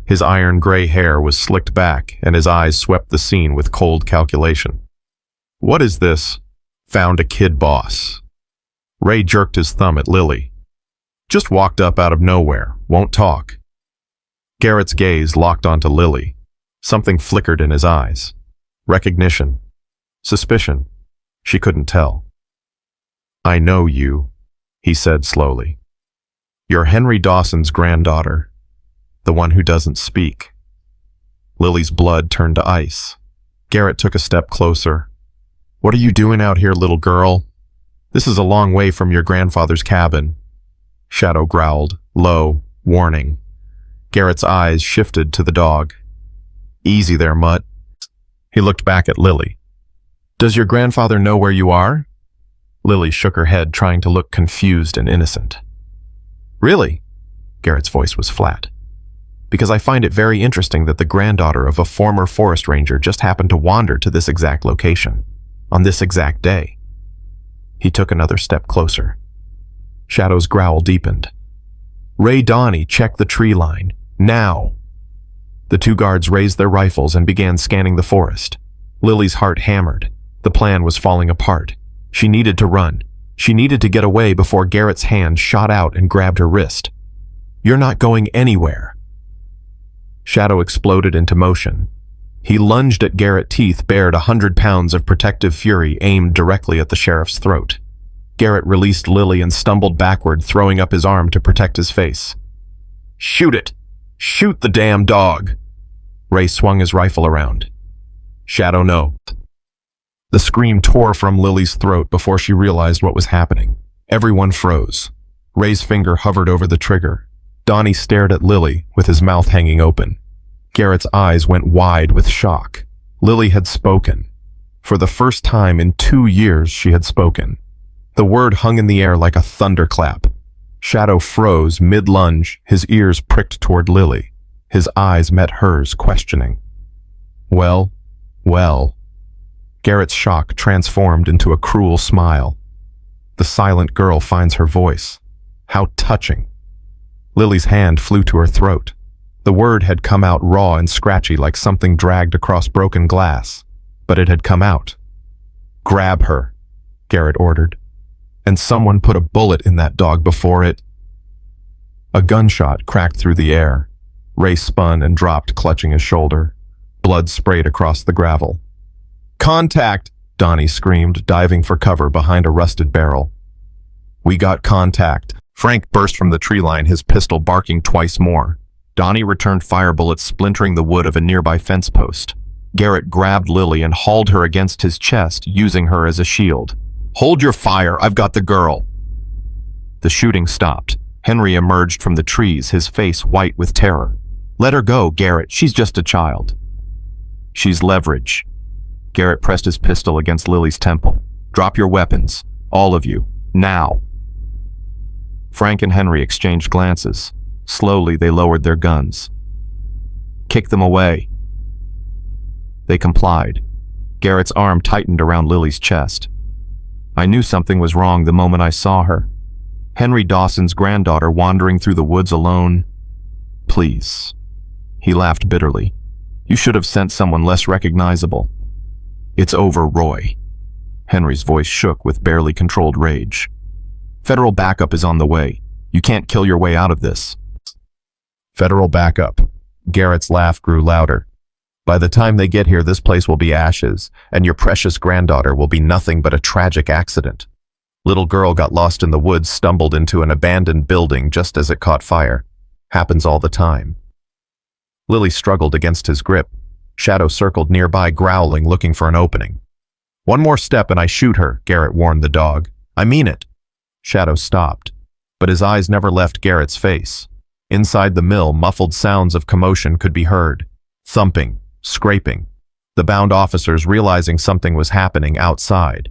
His iron gray hair was slicked back, and his eyes swept the scene with cold calculation. "What is this?" "Found a kid, boss." Ray jerked his thumb at Lily. "Just walked up out of nowhere, won't talk." Garrett's gaze locked onto Lily. Something flickered in his eyes. Recognition. Suspicion. She couldn't tell. "I know you," he said slowly. "You're Henry Dawson's granddaughter, the one who doesn't speak." Lily's blood turned to ice. Garrett took a step closer. "What are you doing out here, little girl? This is a long way from your grandfather's cabin." Shadow growled, low, warning. Garrett's eyes shifted to the dog. "Easy there, Mutt." He looked back at Lily. "Does your grandfather know where you are?" Lily shook her head, trying to look confused and innocent. "Really?" Garrett's voice was flat. "Because I find it very interesting that the granddaughter of a former forest ranger just happened to wander to this exact location, on this exact day." He took another step closer. Shadow's growl deepened. "Ray, Donnie, check the tree line. Now!" The 2 guards raised their rifles and began scanning the forest. Lily's heart hammered. The plan was falling apart. She needed to run. She needed to get away before Garrett's hand shot out and grabbed her wrist. "You're not going anywhere." Shadow exploded into motion. He lunged at Garrett, teeth bared, 100 pounds of protective fury aimed directly at the sheriff's throat. Garrett released Lily and stumbled backward, throwing up his arm to protect his face. "Shoot it! Shoot the damn dog!" Ray swung his rifle around. "Shadow, no." The scream tore from Lily's throat before she realized what was happening. Everyone froze. Ray's finger hovered over the trigger. Donnie stared at Lily with his mouth hanging open. Garrett's eyes went wide with shock. Lily had spoken. For the first time in 2 years, she had spoken. The word hung in the air like a thunderclap. Shadow froze mid-lunge, his ears pricked toward Lily. His eyes met hers, questioning. "Well, well." Garrett's shock transformed into a cruel smile. The silent girl finds her voice. How touching. Lily's hand flew to her throat. The word had come out raw and scratchy like something dragged across broken glass, but it had come out. "Grab her," Garrett ordered. "And someone put a bullet in that dog before it." A gunshot cracked through the air. Ray spun and dropped, clutching his shoulder. Blood sprayed across the gravel. "Contact!" Donnie screamed, diving for cover behind a rusted barrel. "We got contact." Frank burst from the tree line, his pistol barking twice more. Donnie returned fire bullets splintering the wood of a nearby fence post. Garrett grabbed Lily and hauled her against his chest, using her as a shield. "Hold your fire, I've got the girl." The shooting stopped. Henry emerged from the trees, his face white with terror. "Let her go, Garrett, she's just a child." "She's leverage." Garrett pressed his pistol against Lily's temple. "Drop your weapons, all of you, now." Frank and Henry exchanged glances. Slowly, they lowered their guns. "Kick them away." They complied. Garrett's arm tightened around Lily's chest. "I knew something was wrong the moment I saw her. Henry Dawson's granddaughter wandering through the woods alone. Please." He laughed bitterly. "You should have sent someone less recognizable." "It's over, Roy." Henry's voice shook with barely controlled rage. "Federal backup is on the way. You can't kill your way out of this." "Federal backup." Garrett's laugh grew louder. "By the time they get here, this place will be ashes, and your precious granddaughter will be nothing but a tragic accident. Little girl got lost in the woods, stumbled into an abandoned building just as it caught fire. Happens all the time." Lily struggled against his grip. Shadow circled nearby, growling, looking for an opening. "One more step and I shoot her," Garrett warned the dog. "I mean it." Shadow stopped, but his eyes never left Garrett's face. Inside the mill, muffled sounds of commotion could be heard. Thumping, scraping. The bound officers realizing something was happening outside.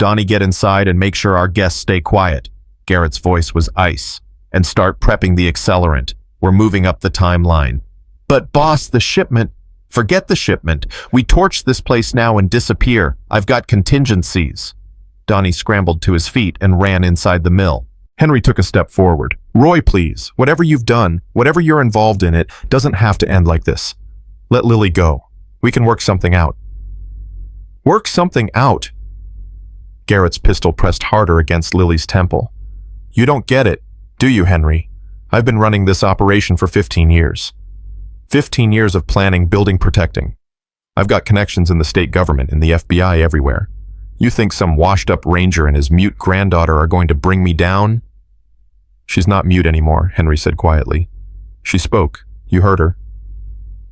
"Donnie, get inside and make sure our guests stay quiet." Garrett's voice was ice. "And start prepping the accelerant. We're moving up the timeline." "But boss, the shipment..." "Forget the shipment. We torch this place now and disappear. I've got contingencies." Donnie scrambled to his feet and ran inside the mill. Henry took a step forward. "Roy, please. Whatever you've done, whatever you're involved in, it doesn't have to end like this. Let Lily go. We can work something out." "Work something out?" Garrett's pistol pressed harder against Lily's temple. "You don't get it, do you, Henry? I've been running this operation for 15 years. 15 years of planning, building, protecting. I've got connections in the state government, in the FBI, everywhere. You think some washed-up ranger and his mute granddaughter are going to bring me down?" "She's not mute anymore," Henry said quietly. "She spoke. You heard her."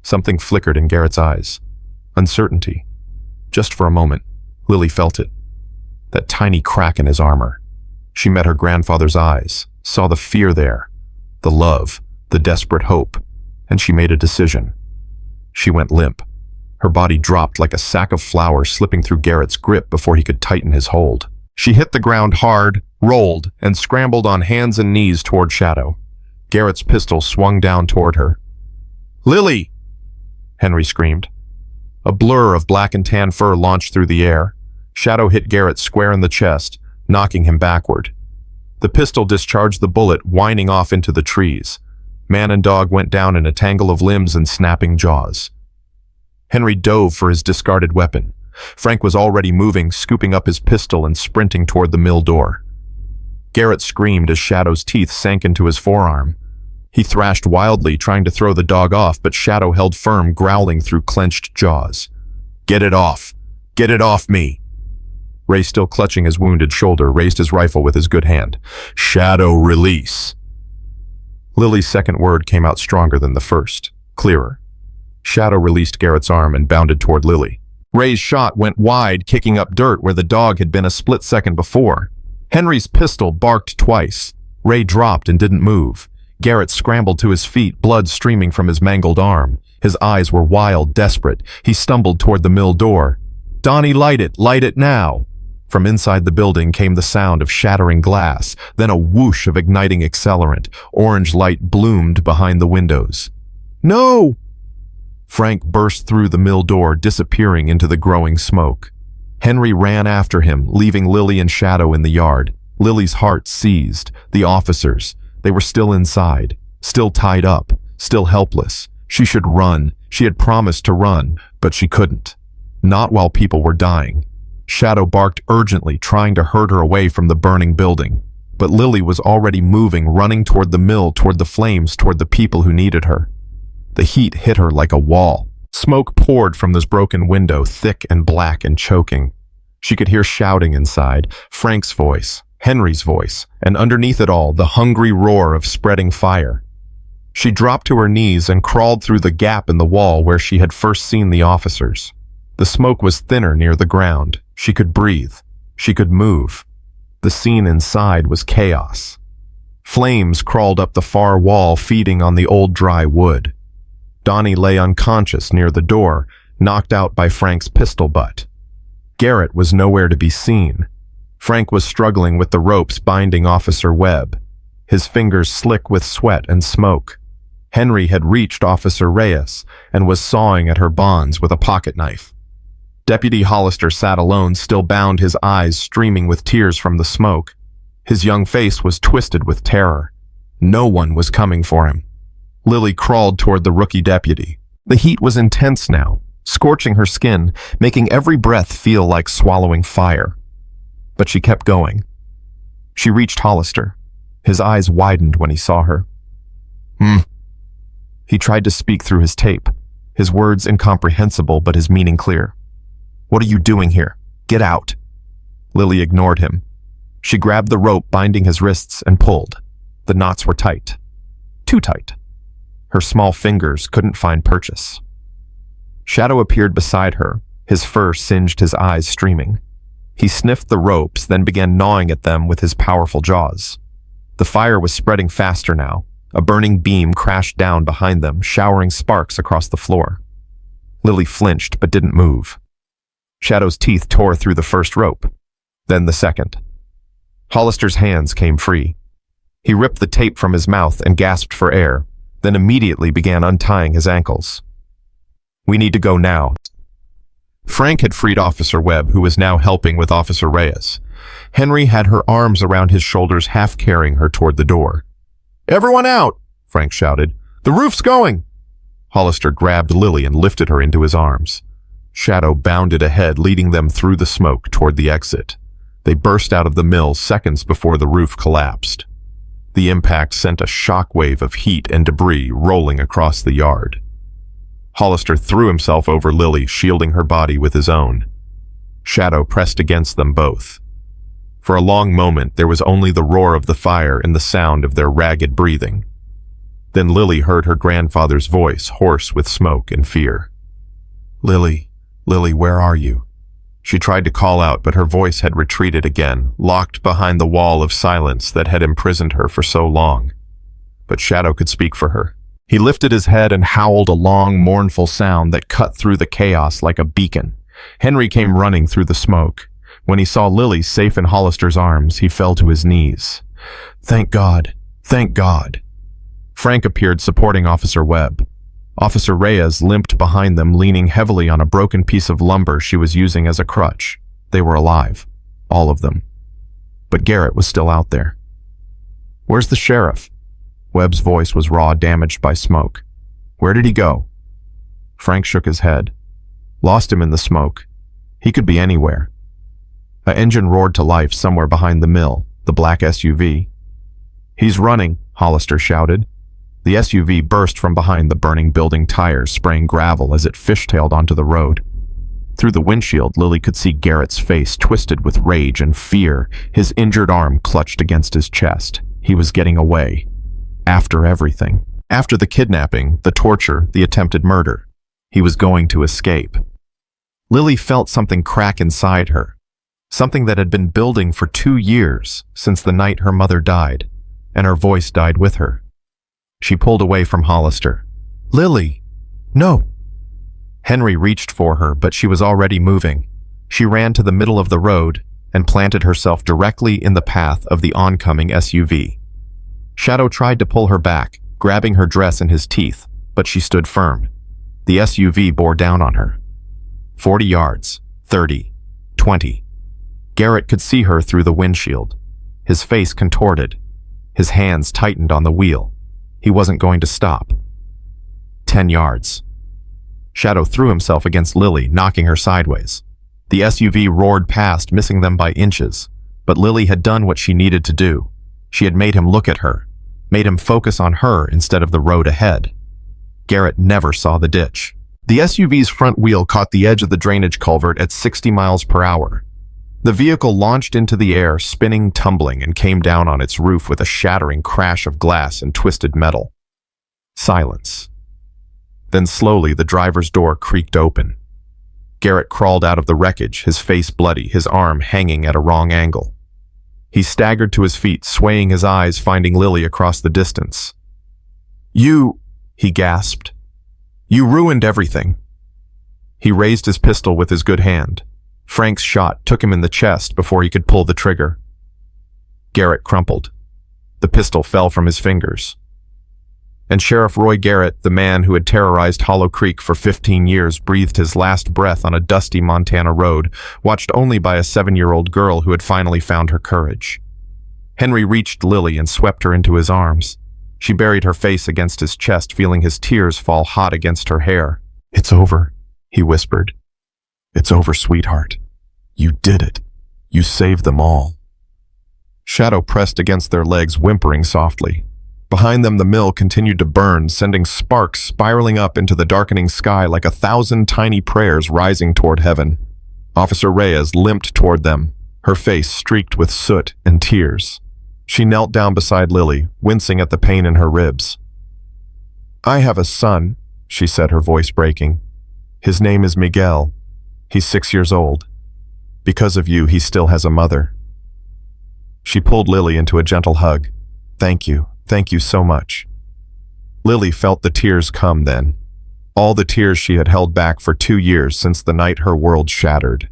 Something flickered in Garrett's eyes. Uncertainty. Just for a moment, Lily felt it. That tiny crack in his armor. She met her grandfather's eyes, saw the fear there, the love, the desperate hope, and she made a decision. She went limp. Her body dropped like a sack of flour slipping through Garrett's grip before he could tighten his hold. She hit the ground hard, rolled, and scrambled on hands and knees toward Shadow. Garrett's pistol swung down toward her. "Lily!" Henry screamed. A blur of black and tan fur launched through the air. Shadow hit Garrett square in the chest, knocking him backward. The pistol discharged the bullet, whining off into the trees. Man and dog went down in a tangle of limbs and snapping jaws. Henry dove for his discarded weapon. Frank was already moving, scooping up his pistol and sprinting toward the mill door. Garrett screamed as Shadow's teeth sank into his forearm. He thrashed wildly, trying to throw the dog off, but Shadow held firm, growling through clenched jaws. "Get it off! Get it off me!" Ray, still clutching his wounded shoulder, raised his rifle with his good hand. "Shadow, release!" Lily's second word came out stronger than the first, clearer. Shadow released Garrett's arm and bounded toward Lily. Ray's shot went wide, kicking up dirt where the dog had been a split second before. Henry's pistol barked twice. Ray dropped and didn't move. Garrett scrambled to his feet, blood streaming from his mangled arm. His eyes were wild, desperate. He stumbled toward the mill door. "Donnie, light it now!" From inside the building came the sound of shattering glass, then a whoosh of igniting accelerant. Orange light bloomed behind the windows. "No!" Frank burst through the mill door, disappearing into the growing smoke. Henry ran after him, leaving Lily and Shadow in the yard. Lily's heart seized. The officers, they were still inside, still tied up, still helpless. She should run. She had promised to run, but she couldn't. Not while people were dying. Shadow barked urgently, trying to herd her away from the burning building. But Lily was already moving, running toward the mill, toward the flames, toward the people who needed her. The heat hit her like a wall. Smoke poured from this broken window, thick and black and choking. She could hear shouting inside, Frank's voice, Henry's voice, and underneath it all, the hungry roar of spreading fire. She dropped to her knees and crawled through the gap in the wall where she had first seen the officers. The smoke was thinner near the ground. She could breathe. She could move. The scene inside was chaos. Flames crawled up the far wall, feeding on the old dry wood. Donnie lay unconscious near the door, knocked out by Frank's pistol butt. Garrett was nowhere to be seen. Frank was struggling with the ropes binding Officer Webb. his fingers slick with sweat and smoke. Henry had reached Officer Reyes and was sawing at her bonds with a pocket knife. Deputy Hollister sat alone, still bound, his eyes streaming with tears from the smoke. His young face was twisted with terror. No one was coming for him. Lily crawled toward the rookie deputy. The heat was intense now, scorching her skin, making every breath feel like swallowing fire. But she kept going. She reached Hollister. His eyes widened when he saw her. He tried to speak through his tape, his words incomprehensible but his meaning clear. "What are you doing here? Get out." Lily ignored him. She grabbed the rope binding his wrists and pulled. The knots were tight. Too tight. Her small fingers couldn't find purchase. Shadow appeared beside her, his fur singed, his eyes streaming. He sniffed the ropes, then began gnawing at them with his powerful jaws. The fire was spreading faster now. A burning beam crashed down behind them, showering sparks across the floor. Lily flinched but didn't move. Shadow's teeth tore through the first rope, then the second. Hollister's hands came free. He ripped the tape from his mouth and gasped for air, then immediately began untying his ankles. "We need to go now." Frank had freed Officer Webb, who was now helping with Officer Reyes. Henry had her arms around his shoulders, half carrying her toward the door. "Everyone out!" Frank shouted. "The roof's going!" Hollister grabbed Lily and lifted her into his arms. Shadow bounded ahead, leading them through the smoke toward the exit. They burst out of the mill seconds before the roof collapsed. The impact sent a shockwave of heat and debris rolling across the yard. Hollister threw himself over Lily, shielding her body with his own. Shadow pressed against them both. For a long moment, there was only the roar of the fire and the sound of their ragged breathing. Then Lily heard her grandfather's voice, hoarse with smoke and fear. "Lily, Lily, where are you?" She tried to call out, but her voice had retreated again, locked behind the wall of silence that had imprisoned her for so long. But Shadow could speak for her. He lifted his head and howled a long, mournful sound that cut through the chaos like a beacon. Henry came running through the smoke. When he saw Lily safe in Hollister's arms, he fell to his knees. "Thank God! Thank God!" Frank appeared, supporting Officer Webb. Officer Reyes limped behind them, leaning heavily on a broken piece of lumber she was using as a crutch. They were alive. All of them. But Garrett was still out there. "Where's the sheriff?" Webb's voice was raw, damaged by smoke. "Where did he go?" Frank shook his head. "Lost him in the smoke. He could be anywhere." An engine roared to life somewhere behind the mill, the black SUV. "He's running," Hollister shouted. The SUV burst from behind the burning building tires, spraying gravel as it fishtailed onto the road. Through the windshield, Lily could see Garrett's face twisted with rage and fear, his injured arm clutched against his chest. He was getting away. After everything. After the kidnapping, the torture, the attempted murder. He was going to escape. Lily felt something crack inside her. Something that had been building for 2 years, since the night her mother died, and her voice died with her. She pulled away from Hollister. "Lily! No!" Henry reached for her, but she was already moving. She ran to the middle of the road and planted herself directly in the path of the oncoming SUV. Shadow tried to pull her back, grabbing her dress in his teeth, but she stood firm. The SUV bore down on her. 40 yards, 30, 20. Garrett could see her through the windshield. His face contorted. His hands tightened on the wheel. He wasn't going to stop. 10 yards. Shadow threw himself against Lily, knocking her sideways. The SUV roared past, missing them by inches. But Lily had done what she needed to do. She had made him look at her, made him focus on her instead of the road ahead. Garrett never saw the ditch. The SUV's front wheel caught the edge of the drainage culvert at 60 miles per hour. The vehicle launched into the air, spinning, tumbling, and came down on its roof with a shattering crash of glass and twisted metal. Silence. Then slowly the driver's door creaked open. Garrett crawled out of the wreckage, his face bloody, his arm hanging at a wrong angle. He staggered to his feet, swaying his eyes, finding Lily across the distance. "You," he gasped. "You ruined everything." He raised his pistol with his good hand. Frank's shot took him in the chest before he could pull the trigger. Garrett crumpled. The pistol fell from his fingers. And Sheriff Roy Garrett, the man who had terrorized Hollow Creek for 15 years, breathed his last breath on a dusty Montana road, watched only by a 7-year-old girl who had finally found her courage. Henry reached Lily and swept her into his arms. She buried her face against his chest, feeling his tears fall hot against her hair. "It's over," he whispered. "It's over, sweetheart. You did it. You saved them all." Shadow pressed against their legs, whimpering softly. Behind them, the mill continued to burn, sending sparks spiraling up into the darkening sky like 1,000 tiny prayers rising toward heaven. Officer Reyes limped toward them, her face streaked with soot and tears. She knelt down beside Lily, wincing at the pain in her ribs. "I have a son," she said, her voice breaking. "His name is Miguel. He's 6 years old. Because of you, he still has a mother." She pulled Lily into a gentle hug. "Thank you. Thank you so much." Lily felt the tears come then. All the tears she had held back for 2 years since the night her world shattered.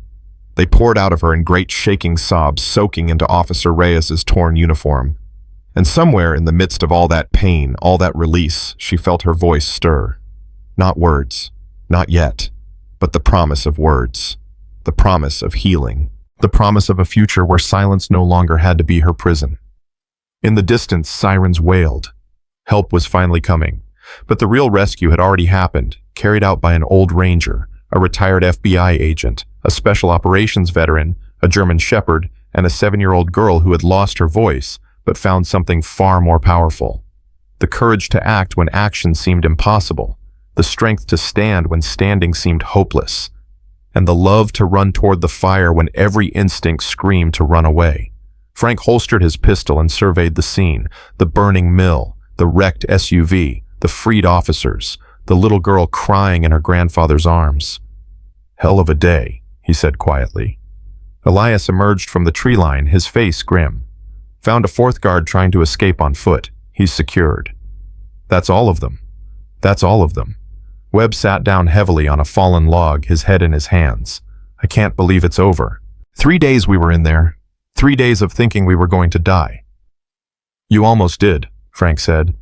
They poured out of her in great shaking sobs, soaking into Officer Reyes's torn uniform. And somewhere in the midst of all that pain, all that release, she felt her voice stir. Not words, not yet, but the promise of words. The promise of healing. The promise of a future where silence no longer had to be her prison. In the distance, sirens wailed. Help was finally coming. But the real rescue had already happened, carried out by an old ranger, a retired FBI agent, a special operations veteran, a German shepherd, and a 7-year-old girl who had lost her voice, but found something far more powerful. The courage to act when action seemed impossible, the strength to stand when standing seemed hopeless, and the love to run toward the fire when every instinct screamed to run away. Frank holstered his pistol and surveyed the scene, the burning mill, the wrecked SUV, the freed officers, the little girl crying in her grandfather's arms. "Hell of a day," he said quietly. Elias emerged from the tree line, his face grim. "Found a 4th guard trying to escape on foot. He's secured." "That's all of them. That's all of them." Webb sat down heavily on a fallen log, his head in his hands. "I can't believe it's over. 3 days we were in there. 3 days of thinking we were going to die." "You almost did," Frank said.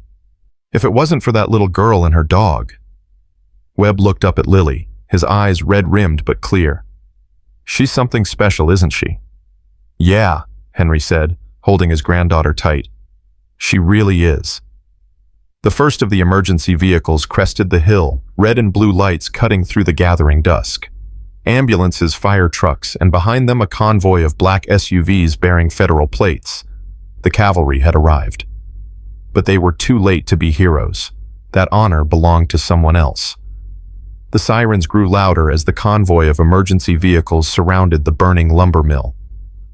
"If it wasn't for that little girl and her dog." Webb looked up at Lily, his eyes red-rimmed but clear. "She's something special, isn't she?" "Yeah," Henry said, holding his granddaughter tight. "She really is." The first of the emergency vehicles crested the hill, red and blue lights cutting through the gathering dusk. Ambulances, fire trucks, and behind them a convoy of black SUVs bearing federal plates. The cavalry had arrived. But they were too late to be heroes. That honor belonged to someone else. The sirens grew louder as the convoy of emergency vehicles surrounded the burning lumber mill.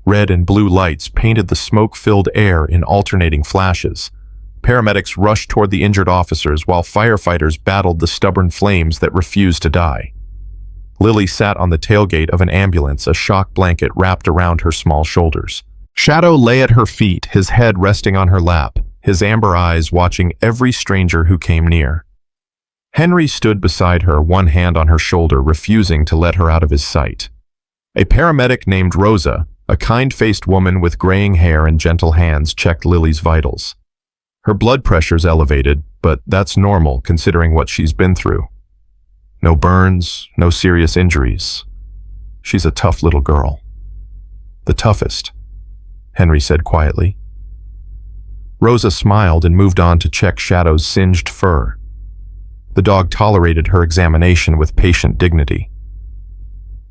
Red and blue lights painted the smoke-filled air in alternating flashes. Paramedics rushed toward the injured officers while firefighters battled the stubborn flames that refused to die. Lily sat on the tailgate of an ambulance, a shock blanket wrapped around her small shoulders. Shadow lay at her feet, his head resting on her lap, his amber eyes watching every stranger who came near. Henry stood beside her, one hand on her shoulder, refusing to let her out of his sight. A paramedic named Rosa, a kind-faced woman with graying hair and gentle hands, checked Lily's vitals. Her blood pressure's elevated, but that's normal considering what she's been through. No burns, no serious injuries. She's a tough little girl. The toughest, Henry said quietly. Rosa smiled and moved on to check Shadow's singed fur. The dog tolerated her examination with patient dignity.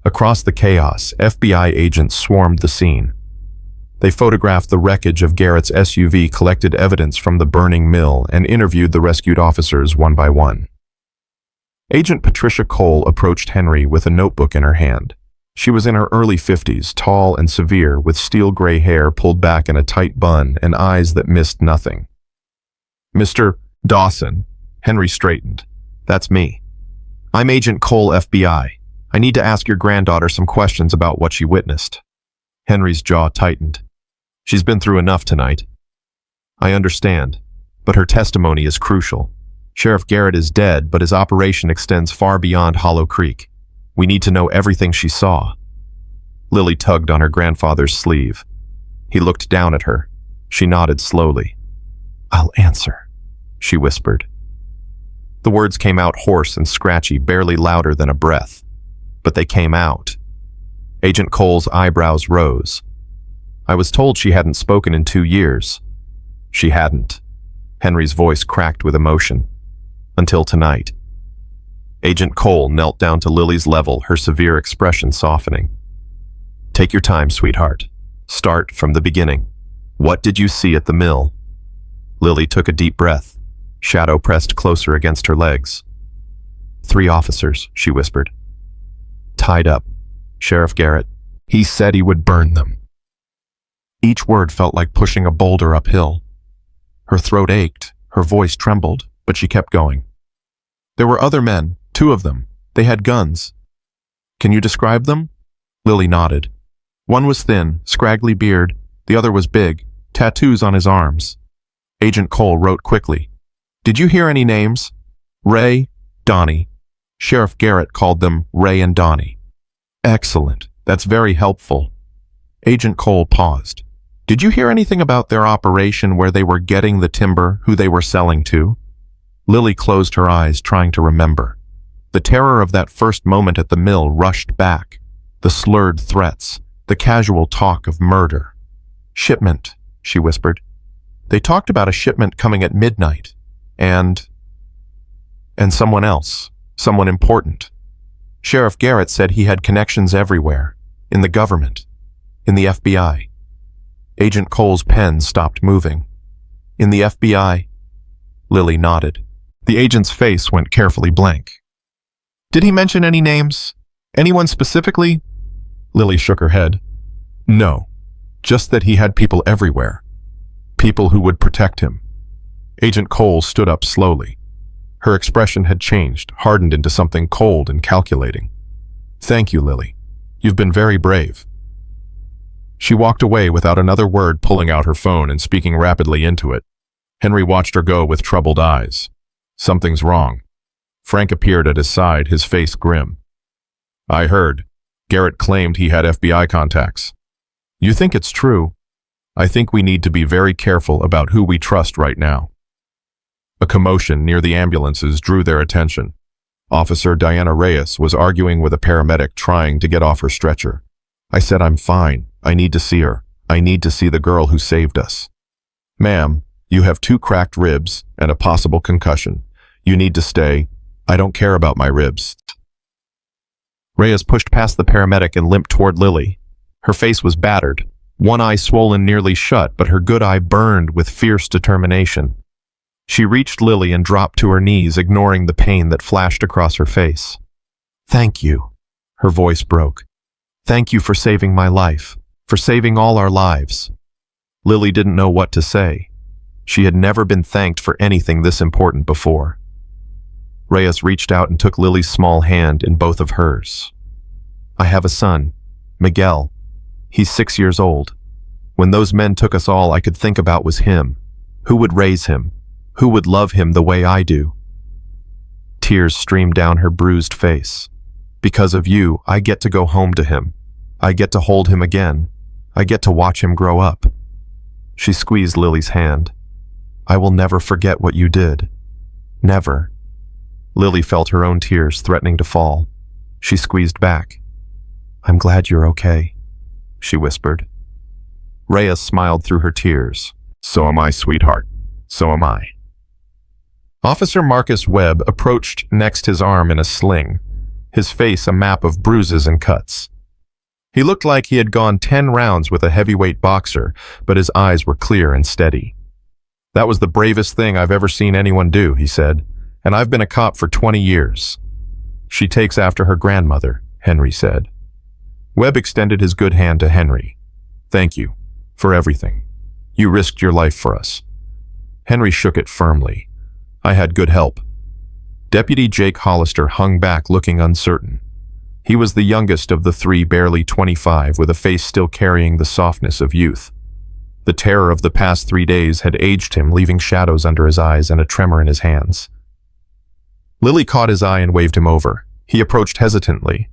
Across the chaos, FBI agents swarmed the scene. They photographed the wreckage of Garrett's SUV, collected evidence from the burning mill, and interviewed the rescued officers one by one. Agent Patricia Cole approached Henry with a notebook in her hand. She was in her early 50s, tall and severe, with steel gray hair pulled back in a tight bun and eyes that missed nothing. "Mr. Dawson," Henry straightened. "That's me. I'm Agent Cole, FBI. I need to ask your granddaughter some questions about what she witnessed." Henry's jaw tightened. "She's been through enough tonight." "I understand, but her testimony is crucial. Sheriff Garrett is dead, but his operation extends far beyond Hollow Creek. We need to know everything she saw." Lily tugged on her grandfather's sleeve. He looked down at her. She nodded slowly. I'll answer, she whispered. The words came out hoarse and scratchy, barely louder than a breath. But they came out. Agent Cole's eyebrows rose. I was told she hadn't spoken in 2 years. She hadn't. Henry's voice cracked with emotion. Until tonight. Agent Cole knelt down to Lily's level, her severe expression softening. Take your time, sweetheart. Start from the beginning. What did you see at the mill? Lily took a deep breath. Shadow pressed closer against her legs. 3 officers, she whispered. Tied up. Sheriff Garrett. He said he would burn them. Each word felt like pushing a boulder uphill. Her throat ached, her voice trembled, but she kept going. There were other men, 2 of them. They had guns. Can you describe them? Lily nodded. One was thin, scraggly beard. The other was big, tattoos on his arms. Agent Cole wrote quickly. Did you hear any names? Ray, Donnie. Sheriff Garrett called them Ray and Donnie. Excellent. That's very helpful. Agent Cole paused. Did you hear anything about their operation, where they were getting the timber, who they were selling to? Lily closed her eyes, trying to remember. The terror of that first moment at the mill rushed back. The slurred threats, the casual talk of murder. Shipment, she whispered. They talked about a shipment coming at midnight. And someone else, someone important. Sheriff Garrett said he had connections everywhere, in the government, in the FBI. Agent Cole's pen stopped moving. In the FBI? Lily nodded. The agent's face went carefully blank. Did he mention any names? Anyone specifically? Lily shook her head. No, just that he had people everywhere. People who would protect him. Agent Cole stood up slowly. Her expression had changed, hardened into something cold and calculating. Thank you, Lily. You've been very brave. She walked away without another word, pulling out her phone and speaking rapidly into it. Henry watched her go with troubled eyes. Something's wrong. Frank appeared at his side, his face grim. I heard. Garrett claimed he had FBI contacts. You think it's true? I think we need to be very careful about who we trust right now. A commotion near the ambulances drew their attention. Officer Diana Reyes was arguing with a paramedic trying to get off her stretcher. I said, I'm fine. I need to see her. I need to see the girl who saved us. Ma'am, you have 2 cracked ribs and a possible concussion. You need to stay. I don't care about my ribs. Reyes pushed past the paramedic and limped toward Lily. Her face was battered, one eye swollen nearly shut, but her good eye burned with fierce determination. She reached Lily and dropped to her knees, ignoring the pain that flashed across her face. Thank you. Her voice broke. Thank you for saving my life, for saving all our lives. Lily didn't know what to say. She had never been thanked for anything this important before. Reyes reached out and took Lily's small hand in both of hers. I have a son, Miguel. He's 6 years old. When those men took us, all I could think about was him. Who would raise him? Who would love him the way I do? Tears streamed down her bruised face. Because of you, I get to go home to him. I get to hold him again. I get to watch him grow up. She squeezed Lily's hand. I will never forget what you did. Never. Lily felt her own tears threatening to fall. She squeezed back. I'm glad you're okay, she whispered. Reyes smiled through her tears. So am I, sweetheart. So am I. Officer Marcus Webb approached next his arm in a sling, his face a map of bruises and cuts. He looked like he had gone 10 rounds with a heavyweight boxer, but his eyes were clear and steady. That was the bravest thing I've ever seen anyone do, he said, and I've been a cop for 20 years. She takes after her grandmother, Henry said. Webb extended his good hand to Henry. Thank you for everything. You risked your life for us. Henry shook it firmly. I had good help. Deputy Jake Hollister hung back, looking uncertain. He was the youngest of the 3, barely 25, with a face still carrying the softness of youth. The terror of the past 3 days had aged him, leaving shadows under his eyes and a tremor in his hands. Lily caught his eye and waved him over. He approached hesitantly.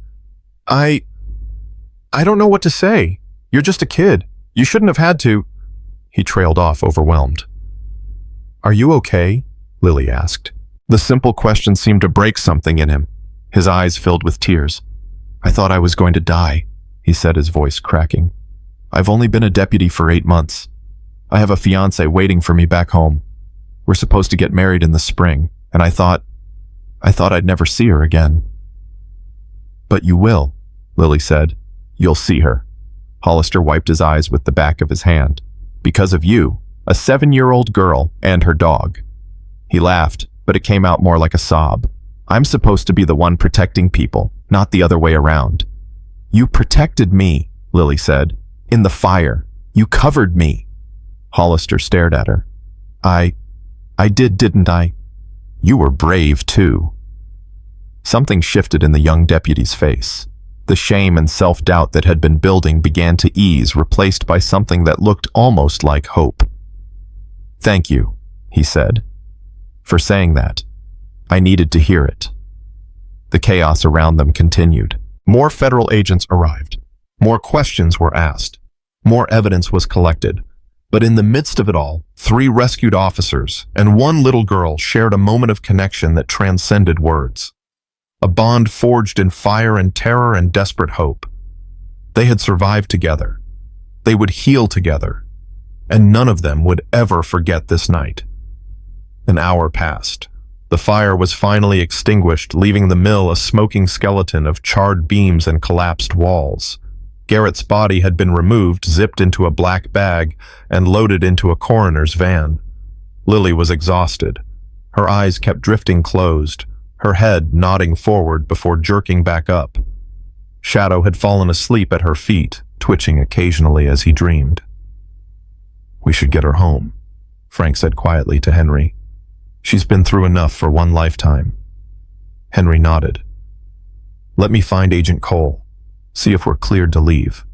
I don't know what to say. You're just a kid. You shouldn't have had to. He trailed off, overwhelmed. "Are you okay?" Lily asked. The simple question seemed to break something in him. His eyes filled with tears. "I thought I was going to die," he said, his voice cracking. "I've only been a deputy for 8 months. I have a fiancée waiting for me back home. We're supposed to get married in the spring, and I thought I'd never see her again." "But you will," Lily said. "You'll see her." Hollister wiped his eyes with the back of his hand. "Because of you, a 7-year-old girl, and her dog." He laughed, but it came out more like a sob. "I'm supposed to be the one protecting people, not the other way around." "You protected me," Lily said. "In the fire. You covered me." Hollister stared at her. I did, didn't I?" "You were brave, too." Something shifted in the young deputy's face. The shame and self-doubt that had been building began to ease, replaced by something that looked almost like hope. "Thank you," he said, "for saying that. I needed to hear it." The chaos around them continued. More federal agents arrived. More questions were asked. More evidence was collected. But in the midst of it all, 3 rescued officers and 1 little girl shared a moment of connection that transcended words. A bond forged in fire and terror and desperate hope. They had survived together. They would heal together. And none of them would ever forget this night. An hour passed. The fire was finally extinguished, leaving the mill a smoking skeleton of charred beams and collapsed walls. Garrett's body had been removed, zipped into a black bag, and loaded into a coroner's van. Lily was exhausted. Her eyes kept drifting closed, her head nodding forward before jerking back up. Shadow had fallen asleep at her feet, twitching occasionally as he dreamed. "We should get her home," Frank said quietly to Henry. "She's been through enough for one lifetime." Henry nodded. "Let me find Agent Cole. See if we're cleared to leave."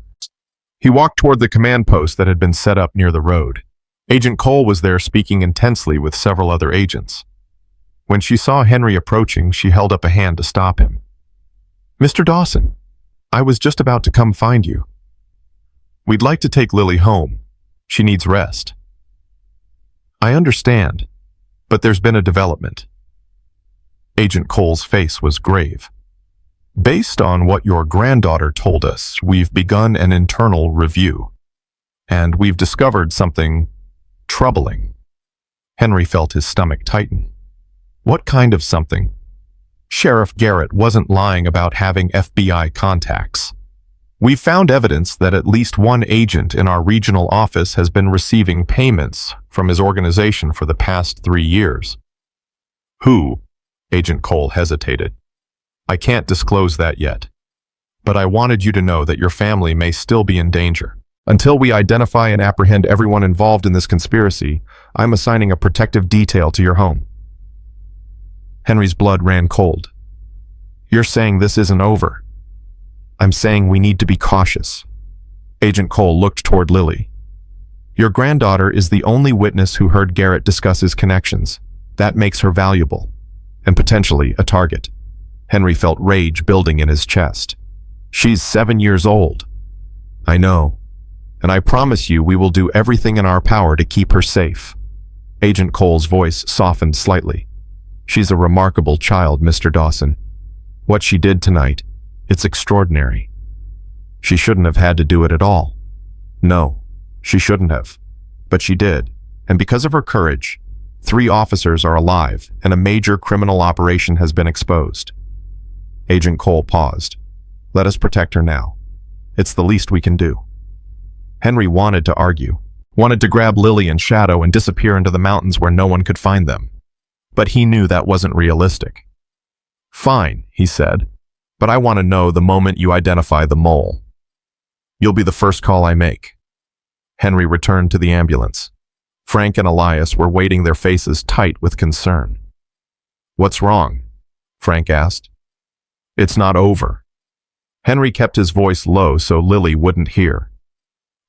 He walked toward the command post that had been set up near the road. Agent Cole was there speaking intensely with several other agents. When she saw Henry approaching, she held up a hand to stop him. "Mr. Dawson, I was just about to come find you. We'd like to take Lily home. She needs rest." "I understand, but there's been a development." Agent Cole's face was grave. "Based on what your granddaughter told us, we've begun an internal review, and we've discovered something troubling." Henry felt his stomach tighten. What kind of something? Sheriff Garrett wasn't lying about having FBI contacts. "We've found evidence that at least 1 agent in our regional office has been receiving payments from his organization for the past 3 years. "Who?" Agent Cole hesitated. "I can't disclose that yet. But I wanted you to know that your family may still be in danger. Until we identify and apprehend everyone involved in this conspiracy, I'm assigning a protective detail to your home." Henry's blood ran cold. "You're saying this isn't over?" "I'm saying we need to be cautious." Agent Cole looked toward Lily. "Your granddaughter is the only witness who heard Garrett discuss his connections. That makes her valuable, and potentially a target." Henry felt rage building in his chest. "She's 7 years old." "I know, and I promise you we will do everything in our power to keep her safe." Agent Cole's voice softened slightly. "She's a remarkable child, Mr. Dawson. What she did tonight, it's extraordinary. She shouldn't have had to do it at all. No, she shouldn't have. But she did, and because of her courage, 3 officers are alive and a major criminal operation has been exposed." Agent Cole paused. "Let us protect her now. It's the least we can do." Henry wanted to argue, wanted to grab Lily and Shadow and disappear into the mountains where no one could find them. But he knew that wasn't realistic. "Fine," he said, "but I want to know the moment you identify the mole. You'll be the first call I make." Henry returned to the ambulance. Frank and Elias were waiting, their faces tight with concern. "What's wrong?" Frank asked. "It's not over." Henry kept his voice low so Lily wouldn't hear.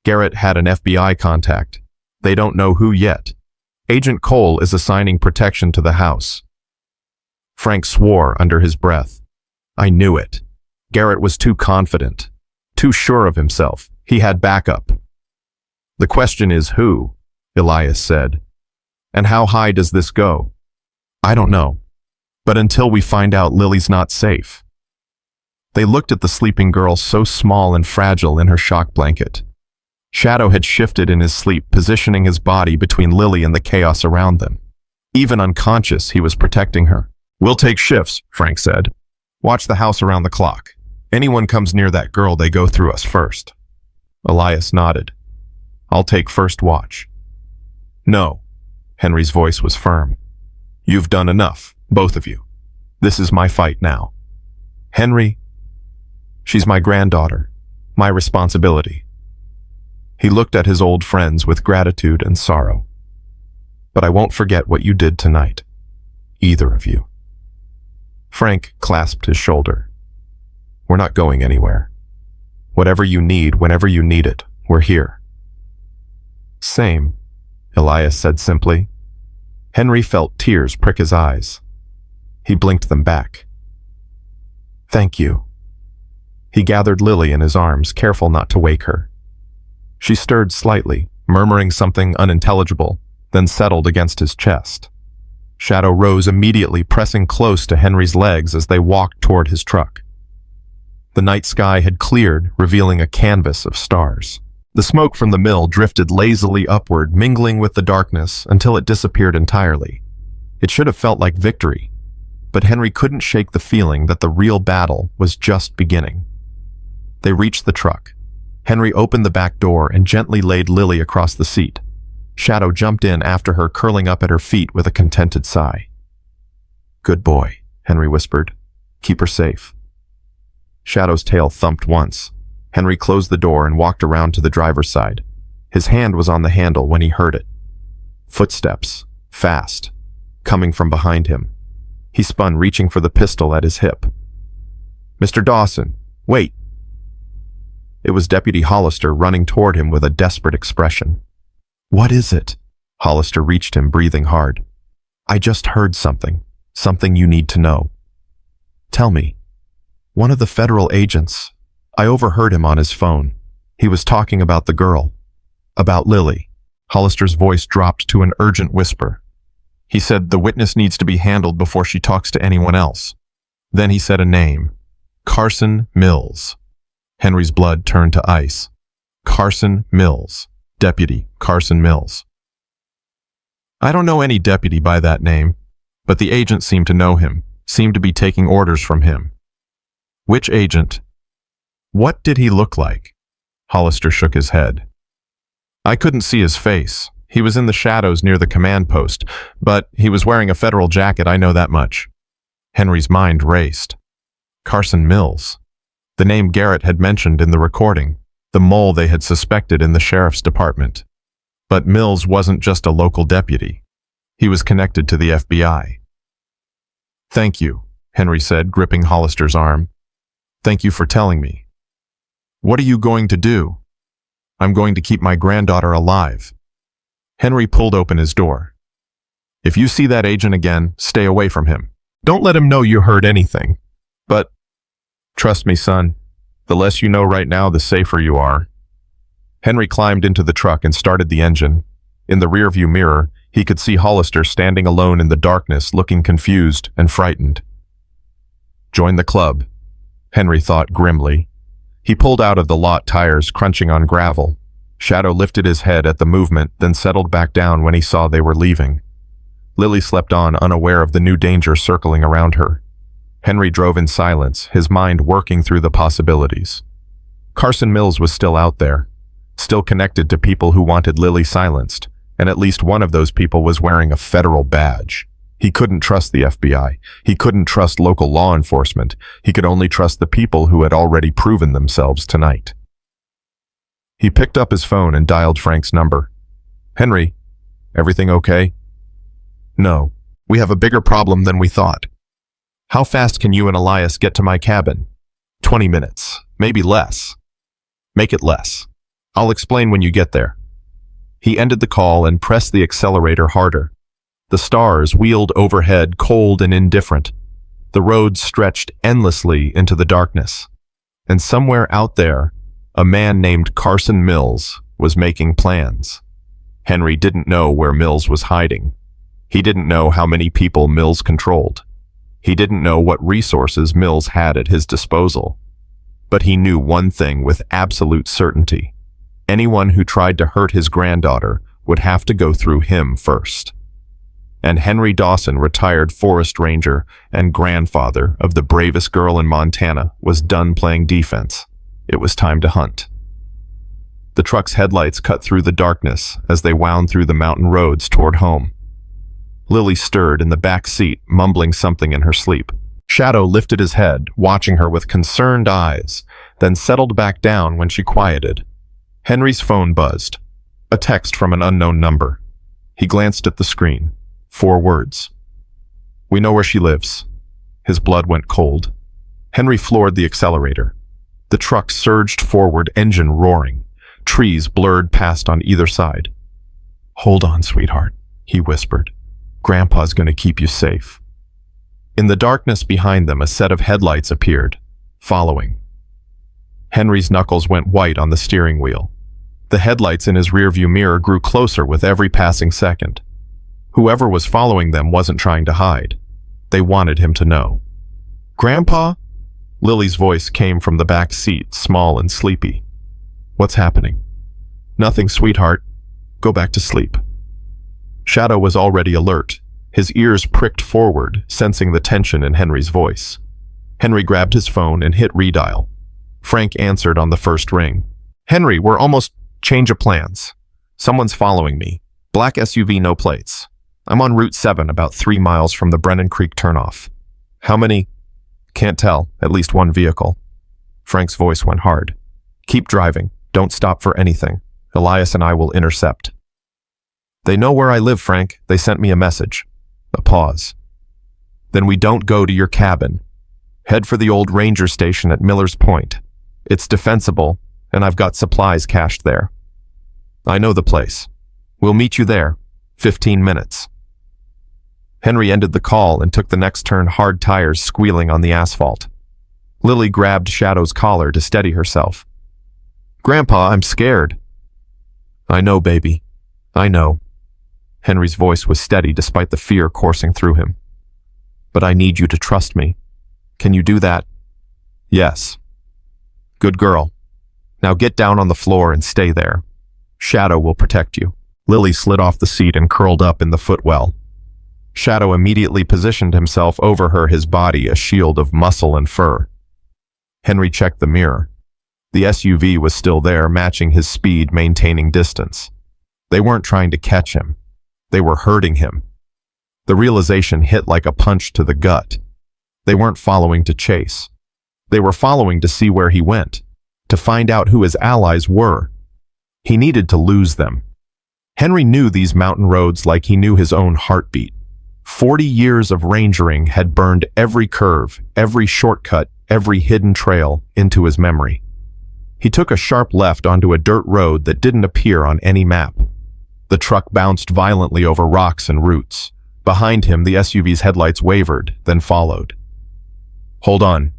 "Garrett had an FBI contact. They don't know who yet. Agent Cole is assigning protection to the house." Frank swore under his breath. "I knew it. Garrett was too confident, too sure of himself. He had backup." "The question is who," Elias said. And how high does this go? I don't know. But until we find out Lily's not safe. They looked at the sleeping girl so small and fragile in her shock blanket. Shadow had shifted in his sleep, positioning his body between Lily and the chaos around them. Even unconscious, he was protecting her. We'll take shifts, Frank said. Watch the house around the clock. Anyone comes near that girl, they go through us first. Elias nodded. I'll take first watch. No. Henry's voice was firm. You've done enough, both of you. This is my fight now. Henry, she's my granddaughter, my responsibility. He looked at his old friends with gratitude and sorrow. But I won't forget what you did tonight. Either of you. Frank clasped his shoulder. We're not going anywhere. Whatever you need, whenever you need it, we're here. Same, Elias said simply. Henry felt tears prick his eyes. He blinked them back. Thank you. He gathered Lily in his arms, careful not to wake her. She stirred slightly, murmuring something unintelligible, then settled against his chest. Shadow rose immediately, pressing close to Henry's legs as they walked toward his truck. The night sky had cleared, revealing a canvas of stars. The smoke from the mill drifted lazily upward, mingling with the darkness until it disappeared entirely. It should have felt like victory, but Henry couldn't shake the feeling that the real battle was just beginning. They reached the truck. Henry opened the back door and gently laid Lily across the seat. Shadow jumped in after her, curling up at her feet with a contented sigh. Good boy, Henry whispered. Keep her safe. Shadow's tail thumped once. Henry closed the door and walked around to the driver's side. His hand was on the handle when he heard it. Footsteps, fast, coming from behind him. He spun, reaching for the pistol at his hip. Mr. Dawson, wait! It was Deputy Hollister running toward him with a desperate expression. What is it? Hollister reached him, breathing hard. I just heard something you need to know. Tell me. One of the federal agents. I overheard him on his phone. He was talking about the girl. About Lily. Hollister's voice dropped to an urgent whisper. He said the witness needs to be handled before she talks to anyone else. Then he said a name. Carson Mills. Henry's blood turned to ice. Carson Mills. Deputy Carson Mills. I don't know any deputy by that name, but the agent seemed to know him, seemed to be taking orders from him. Which agent? What did he look like? Hollister shook his head. I couldn't see his face. He was in the shadows near the command post, but he was wearing a federal jacket, I know that much. Henry's mind raced. Carson Mills. The name Garrett had mentioned in the recording, the mole they had suspected in the sheriff's department. But Mills wasn't just a local deputy. He was connected to the FBI. Thank you, Henry said, gripping Hollister's arm. Thank you for telling me. What are you going to do? I'm going to keep my granddaughter alive. Henry pulled open his door. If you see that agent again, stay away from him. Don't let him know you heard anything. But trust me, son, the less you know right now, the safer you are. Henry climbed into the truck and started the engine. In the rearview mirror, he could see Hollister standing alone in the darkness, looking confused and frightened. Join the club, Henry thought grimly. He pulled out of the lot, tires crunching on gravel. Shadow lifted his head at the movement, then settled back down when he saw they were leaving. Lily slept on, unaware of the new danger circling around her. Henry drove in silence, his mind working through the possibilities. Carson Mills was still out there, still connected to people who wanted Lily silenced, and at least one of those people was wearing a federal badge. He couldn't trust the FBI. He couldn't trust local law enforcement. He could only trust the people who had already proven themselves tonight. He picked up his phone and dialed Frank's number. Henry, everything okay? No, we have a bigger problem than we thought. How fast can you and Elias get to my cabin? 20 minutes, maybe less. Make it less. I'll explain when you get there. He ended the call and pressed the accelerator harder. The stars wheeled overhead, cold and indifferent. The road stretched endlessly into the darkness. And somewhere out there, a man named Carson Mills was making plans. Henry didn't know where Mills was hiding, He didn't know how many people Mills controlled. He didn't know what resources Mills had at his disposal. But he knew one thing with absolute certainty. Anyone who tried to hurt his granddaughter would have to go through him first. And Henry Dawson, retired forest ranger and grandfather of the bravest girl in Montana, was done playing defense. It was time to hunt. The truck's headlights cut through the darkness as they wound through the mountain roads toward home. Lily stirred in the back seat, mumbling something in her sleep. Shadow lifted his head, watching her with concerned eyes, then settled back down when she quieted. Henry's phone buzzed. A text from an unknown number. He glanced at the screen. 4 words. "We know where she lives." His blood went cold. Henry floored the accelerator. The truck surged forward, engine roaring. Trees blurred past on either side. "Hold on, sweetheart," he whispered. "Grandpa's gonna keep you safe." In the darkness behind them, a set of headlights appeared, following. Henry's knuckles went white on the steering wheel. The headlights in his rearview mirror grew closer with every passing second. Whoever was following them wasn't trying to hide. They wanted him to know. "Grandpa?" Lily's voice came from the back seat, small and sleepy. "What's happening?" "Nothing, sweetheart. Go back to sleep." Shadow was already alert. His ears pricked forward, sensing the tension in Henry's voice. Henry grabbed his phone and hit redial. Frank answered on the first ring. "Henry, we're almost change of plans. Someone's following me. Black SUV, no plates. I'm on Route 7, about 3 miles from the Brennan Creek turnoff." "How many?" "Can't tell. At least 1 vehicle." Frank's voice went hard. "Keep driving. Don't stop for anything. Elias and I will intercept." "They know where I live, Frank. They sent me a message." A pause. "Then we don't go to your cabin. Head for the old ranger station at Miller's Point. It's defensible, and I've got supplies cached there." "I know the place. We'll meet you there. 15 minutes." Henry ended the call and took the next turn, hard tires squealing on the asphalt. Lily grabbed Shadow's collar to steady herself. "Grandpa, I'm scared." "I know, baby. I know." Henry's voice was steady despite the fear coursing through him. "But I need you to trust me. Can you do that?" "Yes." "Good girl. Now get down on the floor and stay there. Shadow will protect you." Lily slid off the seat and curled up in the footwell. Shadow immediately positioned himself over her, his body a shield of muscle and fur. Henry checked the mirror. The SUV was still there, matching his speed, maintaining distance. They weren't trying to catch him. They were hurting him. The realization hit like a punch to the gut. They weren't following to chase. They were following to see where he went, to find out who his allies were. He needed to lose them. Henry knew these mountain roads like he knew his own heartbeat. 40 years of rangering had burned every curve, every shortcut, every hidden trail into his memory. He took a sharp left onto a dirt road that didn't appear on any map. The truck bounced violently over rocks and roots. Behind him, the SUV's headlights wavered, then followed. "Hold on."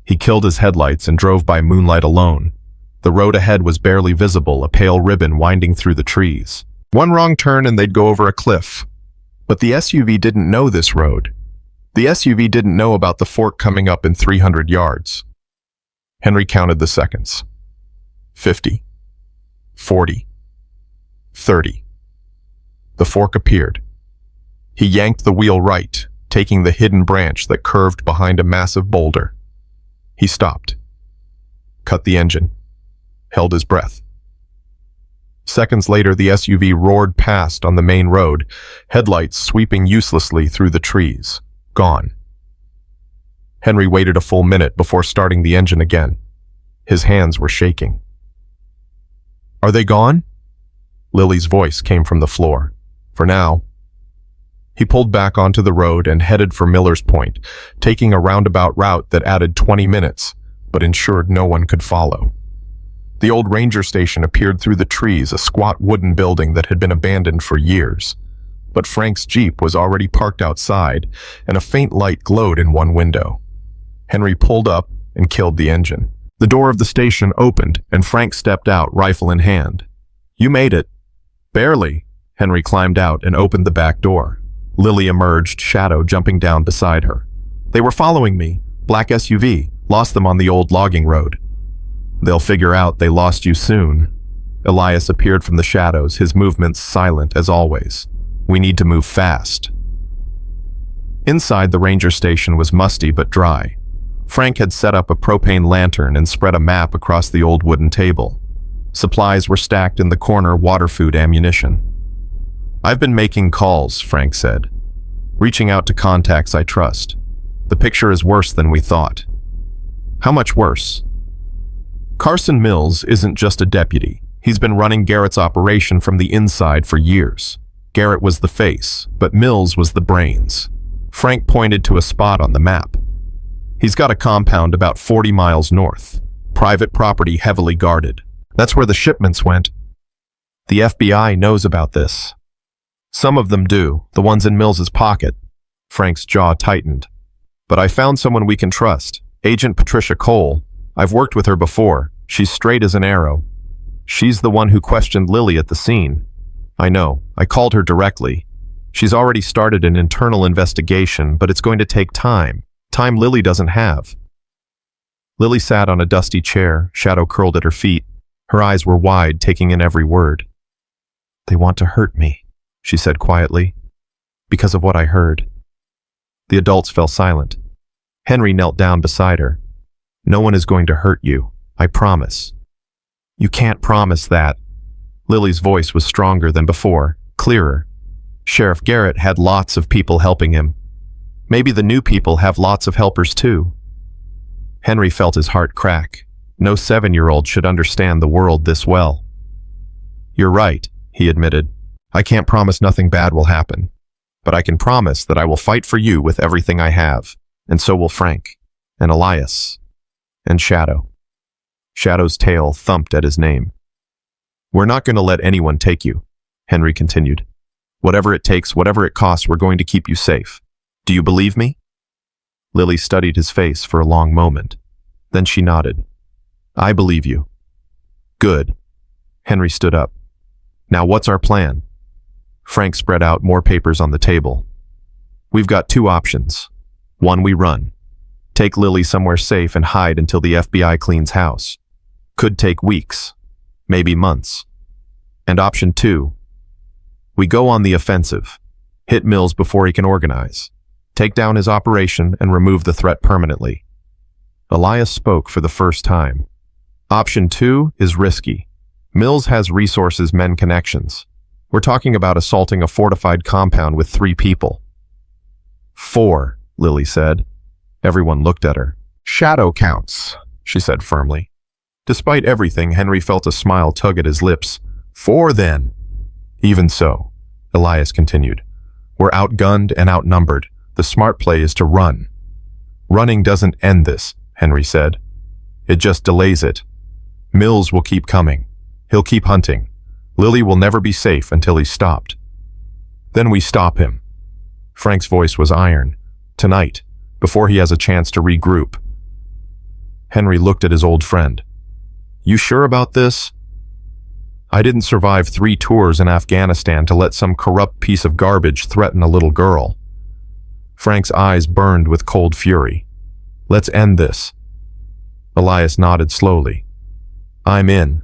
He killed his headlights and drove by moonlight alone. The road ahead was barely visible, a pale ribbon winding through the trees. One wrong turn and they'd go over a cliff. But the SUV didn't know this road. The SUV didn't know about the fork coming up in 300 yards. Henry counted the seconds. 50. 40. 30. The fork appeared. He yanked the wheel right, taking the hidden branch that curved behind a massive boulder. He stopped. Cut the engine. Held his breath. Seconds later, the SUV roared past on the main road, headlights sweeping uselessly through the trees. Gone. Henry waited a full minute before starting the engine again. His hands were shaking. "Are they gone?" Lily's voice came from the floor. "For now." He pulled back onto the road and headed for Miller's Point, taking a roundabout route that added 20 minutes, but ensured no one could follow. The old ranger station appeared through the trees, a squat wooden building that had been abandoned for years. But Frank's Jeep was already parked outside, and a faint light glowed in one window. Henry pulled up and killed the engine. The door of the station opened, and Frank stepped out, rifle in hand. "You made it." "Barely." Henry climbed out and opened the back door. Lily emerged, Shadow jumping down beside her. They were following me. Black SUV. Lost them on the old logging road. They'll figure out they lost you soon. Elias appeared from the shadows, his movements silent as always. We need to move fast. Inside, the ranger station was musty but dry. Frank had set up a propane lantern and spread a map across the old wooden table. Supplies were stacked in the corner, water, food, ammunition. I've been making calls, Frank said. Reaching out to contacts I trust. The picture is worse than we thought. How much worse? Carson Mills isn't just a deputy. He's been running Garrett's operation from the inside for years. Garrett was the face, but Mills was the brains. Frank pointed to a spot on the map. He's got a compound about 40 miles north. Private property heavily guarded. That's where the shipments went. The FBI knows about this. Some of them do, the ones in Mills's pocket. Frank's jaw tightened. But I found someone we can trust. Agent Patricia Cole. I've worked with her before. She's straight as an arrow. She's the one who questioned Lily at the scene. I know. I called her directly. She's already started an internal investigation, but it's going to take time. Time Lily doesn't have. Lily sat on a dusty chair, Shadow curled at her feet. Her eyes were wide, taking in every word. They want to hurt me, she said quietly, because of what I heard. The adults fell silent. Henry knelt down beside her. No one is going to hurt you, I promise. You can't promise that. Lily's voice was stronger than before, clearer. Sheriff Garrett had lots of people helping him. Maybe the new people have lots of helpers too. Henry felt his heart crack. No 7-year-old should understand the world this well. You're right, he admitted. I can't promise nothing bad will happen. But I can promise that I will fight for you with everything I have. And so will Frank. And Elias. And Shadow. Shadow's tail thumped at his name. We're not going to let anyone take you, Henry continued. Whatever it takes, whatever it costs, we're going to keep you safe. Do you believe me? Lily studied his face for a long moment. Then she nodded. I believe you. Good. Henry stood up. Now what's our plan? Frank spread out more papers on the table. We've got 2 options. 1, we run. Take Lily somewhere safe and hide until the FBI cleans house. Could take weeks, maybe months. And option 2, we go on the offensive. Hit Mills before he can organize. Take down his operation and remove the threat permanently. Elias spoke for the first time. Option 2 is risky. Mills has resources, men, connections. We're talking about assaulting a fortified compound with 3 people. 4, Lily said. Everyone looked at her. Shadow counts, she said firmly. Despite everything, Henry felt a smile tug at his lips. 4 then. Even so, Elias continued. We're outgunned and outnumbered. The smart play is to run. Running doesn't end this, Henry said. It just delays it. Mills will keep coming. He'll keep hunting. Lily will never be safe until he's stopped. Then we stop him. Frank's voice was iron. Tonight, before he has a chance to regroup. Henry looked at his old friend. You sure about this? I didn't survive 3 tours in Afghanistan to let some corrupt piece of garbage threaten a little girl. Frank's eyes burned with cold fury. Let's end this. Elias nodded slowly. I'm in.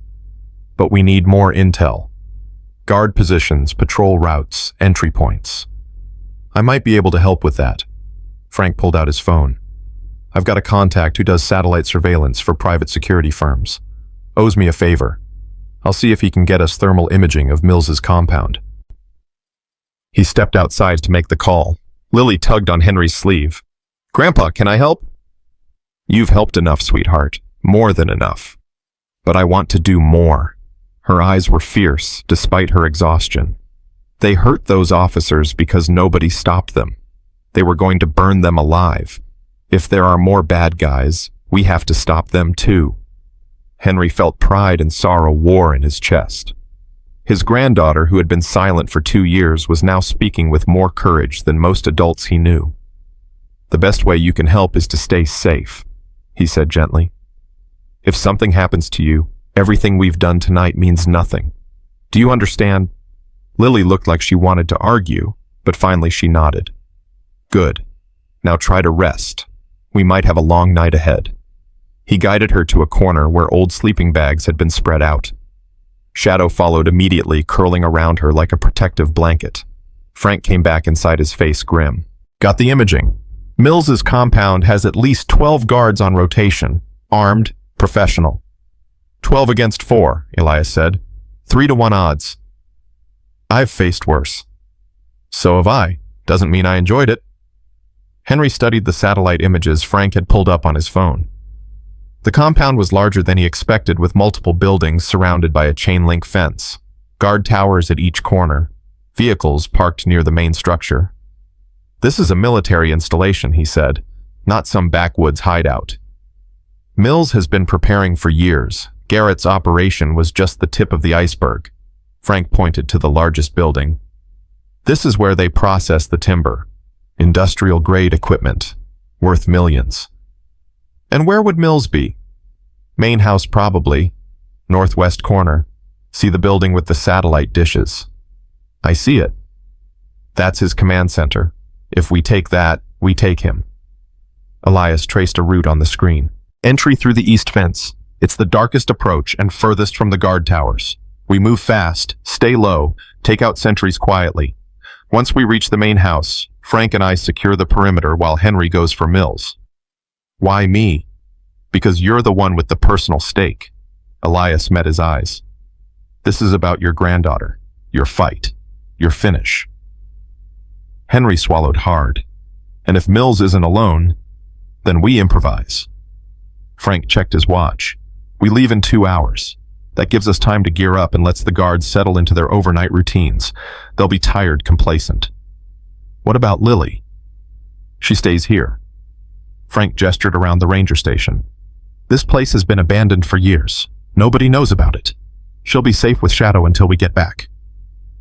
But we need more intel. Guard positions, patrol routes, entry points. I might be able to help with that. Frank pulled out his phone. I've got a contact who does satellite surveillance for private security firms. Owes me a favor. I'll see if he can get us thermal imaging of Mills's compound. He stepped outside to make the call. Lily tugged on Henry's sleeve. Grandpa, can I help? You've helped enough, sweetheart. More than enough. But I want to do more. Her eyes were fierce, despite her exhaustion. They hurt those officers because nobody stopped them. They were going to burn them alive. If there are more bad guys, we have to stop them too. Henry felt pride and saw a war in his chest. His granddaughter, who had been silent for 2 years, was now speaking with more courage than most adults he knew. The best way you can help is to stay safe, he said gently. If something happens to you, everything we've done tonight means nothing. Do you understand? Lily looked like she wanted to argue, But finally she nodded. Good. Now try to rest. We might have a long night ahead. He guided her to a corner where old sleeping bags had been spread out. Shadow followed immediately, curling around her like a protective blanket. Frank came back inside his face grim. Got the imaging. Mills's compound has at least 12 guards on rotation, armed, professional. 12 against 4, Elias said. 3-to-1 odds. I've faced worse. So have I. Doesn't mean I enjoyed it. Henry studied the satellite images Frank had pulled up on his phone. The compound was larger than he expected, with multiple buildings surrounded by a chain-link fence, guard towers at each corner, vehicles parked near the main structure. This is a military installation, he said, not some backwoods hideout. Mills has been preparing for years. Garrett's operation was just the tip of the iceberg. Frank pointed to the largest building. This is where they process the timber. Industrial-grade equipment, worth millions. And where would Mills be? Main house probably. Northwest corner. See the building with the satellite dishes. I see it. That's his command center. If we take that, we take him. Elias traced a route on the screen. Entry through the east fence. It's the darkest approach and furthest from the guard towers. We move fast, stay low, take out sentries quietly. Once we reach the main house, Frank and I secure the perimeter while Henry goes for Mills. Why me? Because you're the one with the personal stake. Elias met his eyes. This is about your granddaughter, your fight, your finish. Henry swallowed hard. And if Mills isn't alone, then we improvise. Frank checked his watch. We leave in 2 hours. That gives us time to gear up and lets the guards settle into their overnight routines. They'll be tired, complacent. What about Lily? She stays here. Frank gestured around the ranger station. This place has been abandoned for years. Nobody knows about it. She'll be safe with Shadow until we get back.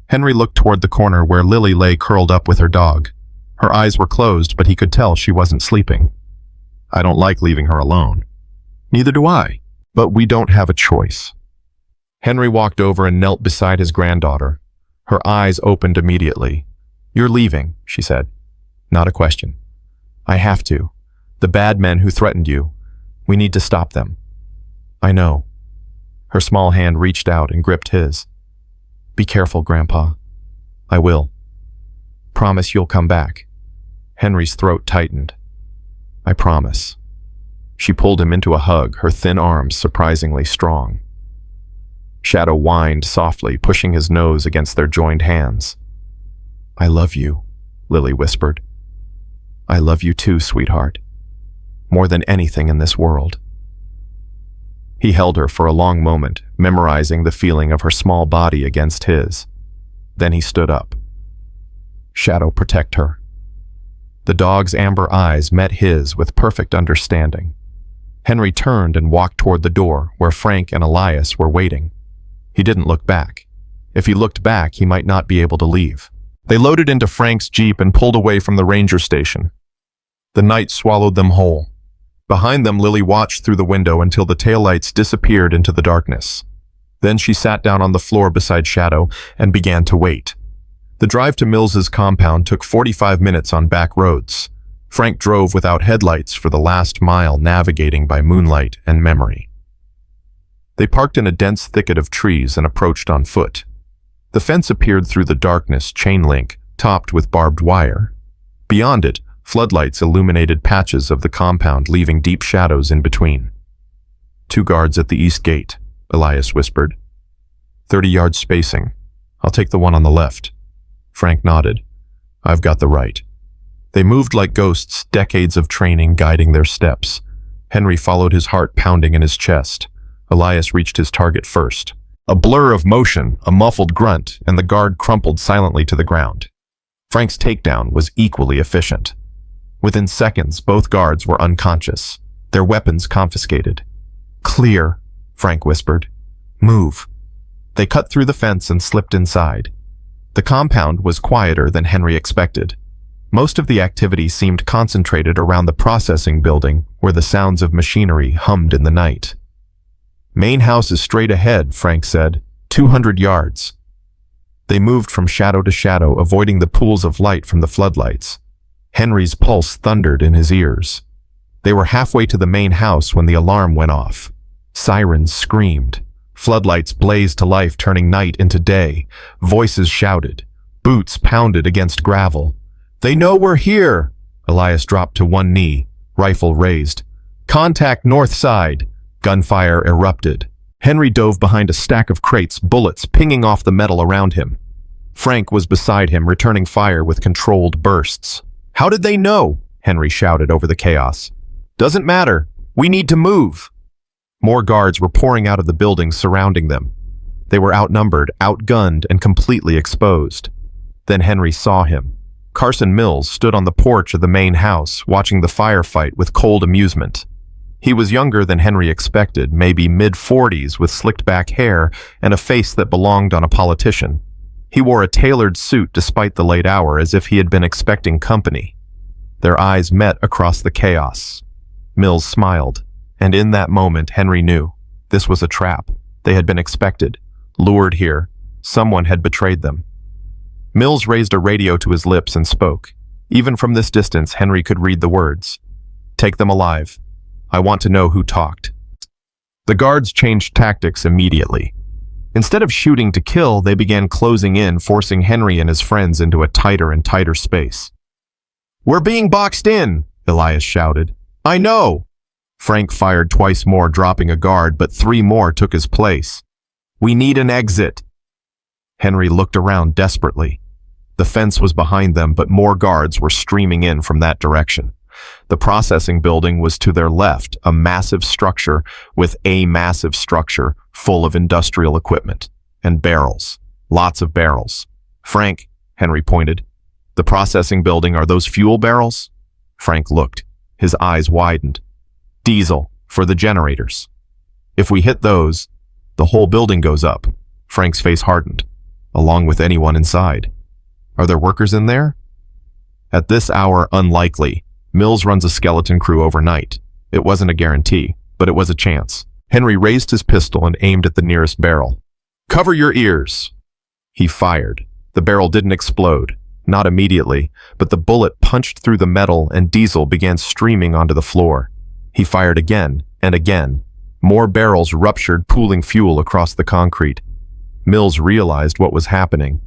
Henry looked toward the corner where Lily lay curled up with her dog. Her eyes were closed, but he could tell she wasn't sleeping. I don't like leaving her alone. Neither do I, but we don't have a choice. Henry walked over and knelt beside his granddaughter. Her eyes opened immediately. You're leaving, she said. Not a question. I have to. The bad men who threatened you. We need to stop them. I know. Her small hand reached out and gripped his. Be careful, Grandpa. I will. Promise you'll come back. Henry's throat tightened. I promise. She pulled him into a hug, her thin arms surprisingly strong. Shadow whined softly, pushing his nose against their joined hands. I love you, Lily whispered. I love you too, sweetheart. More than anything in this world. He held her for a long moment, memorizing the feeling of her small body against his. Then he stood up. Shadow, protect her. The dog's amber eyes met his with perfect understanding. Henry turned and walked toward the door where Frank and Elias were waiting. He didn't look back. If he looked back, he might not be able to leave. They loaded into Frank's Jeep and pulled away from the ranger station. The night swallowed them whole. Behind them, Lily watched through the window until the taillights disappeared into the darkness. Then she sat down on the floor beside Shadow and began to wait. The drive to Mills's compound took 45 minutes on back roads. Frank drove without headlights for the last mile, navigating by moonlight and memory. They parked in a dense thicket of trees and approached on foot. The fence appeared through the darkness, chain link, topped with barbed wire. Beyond it, floodlights illuminated patches of the compound, leaving deep shadows in between. 2 guards at the east gate, Elias whispered. 30 yards spacing. I'll take the one on the left. Frank nodded. I've got the right. They moved like ghosts, decades of training guiding their steps. Henry followed, his heart pounding in his chest. Elias reached his target first. A blur of motion, a muffled grunt, and the guard crumpled silently to the ground. Frank's takedown was equally efficient. Within seconds, both guards were unconscious, their weapons confiscated. Clear, Frank whispered. Move. They cut through the fence and slipped inside. The compound was quieter than Henry expected. Most of the activity seemed concentrated around the processing building, where the sounds of machinery hummed in the night. Main house is straight ahead, Frank said. 200 yards. They moved from shadow to shadow, avoiding the pools of light from the floodlights. Henry's pulse thundered in his ears. They were halfway to the main house when the alarm went off. Sirens screamed. Floodlights blazed to life, turning night into day. Voices shouted. Boots pounded against gravel. "They know we're here!" Elias dropped to one knee, rifle raised. "Contact north side!" Gunfire erupted. Henry dove behind a stack of crates, bullets pinging off the metal around him. Frank was beside him, returning fire with controlled bursts. "How did they know?" Henry shouted over the chaos. "Doesn't matter. We need to move." More guards were pouring out of the buildings surrounding them. They were outnumbered, outgunned, and completely exposed. Then Henry saw him. Carson Mills stood on the porch of the main house, watching the firefight with cold amusement. He was younger than Henry expected, maybe mid-40s, with slicked-back hair and a face that belonged on a politician. He wore a tailored suit despite the late hour, as if he had been expecting company. Their eyes met across the chaos. Mills smiled, and in that moment Henry knew. This was a trap. They had been expected, lured here. Someone had betrayed them. Mills raised a radio to his lips and spoke. Even from this distance, Henry could read the words. "Take them alive. I want to know who talked." The guards changed tactics immediately. Instead of shooting to kill, they began closing in, forcing Henry and his friends into a tighter and tighter space. "We're being boxed in," Elias shouted. "I know." Frank fired twice more, dropping a guard, but 3 more took his place. "We need an exit." Henry looked around desperately. The fence was behind them, but more guards were streaming in from that direction. The processing building was to their left, a massive structure with a massive structure full of industrial equipment and barrels, lots of barrels. "Frank," Henry pointed. "The processing building, are those fuel barrels?" Frank looked. His eyes widened. "Diesel, for the generators. If we hit those, the whole building goes up." Frank's face hardened, along with anyone inside. "Are there workers in there?" "At this hour, unlikely. Mills runs a skeleton crew overnight. It wasn't a guarantee, but it was a chance." Henry raised his pistol and aimed at the nearest barrel. "Cover your ears!" He fired. The barrel didn't explode, not immediately, but the bullet punched through the metal and diesel began streaming onto the floor. He fired again and again. More barrels ruptured, pooling fuel across the concrete. Mills realized what was happening.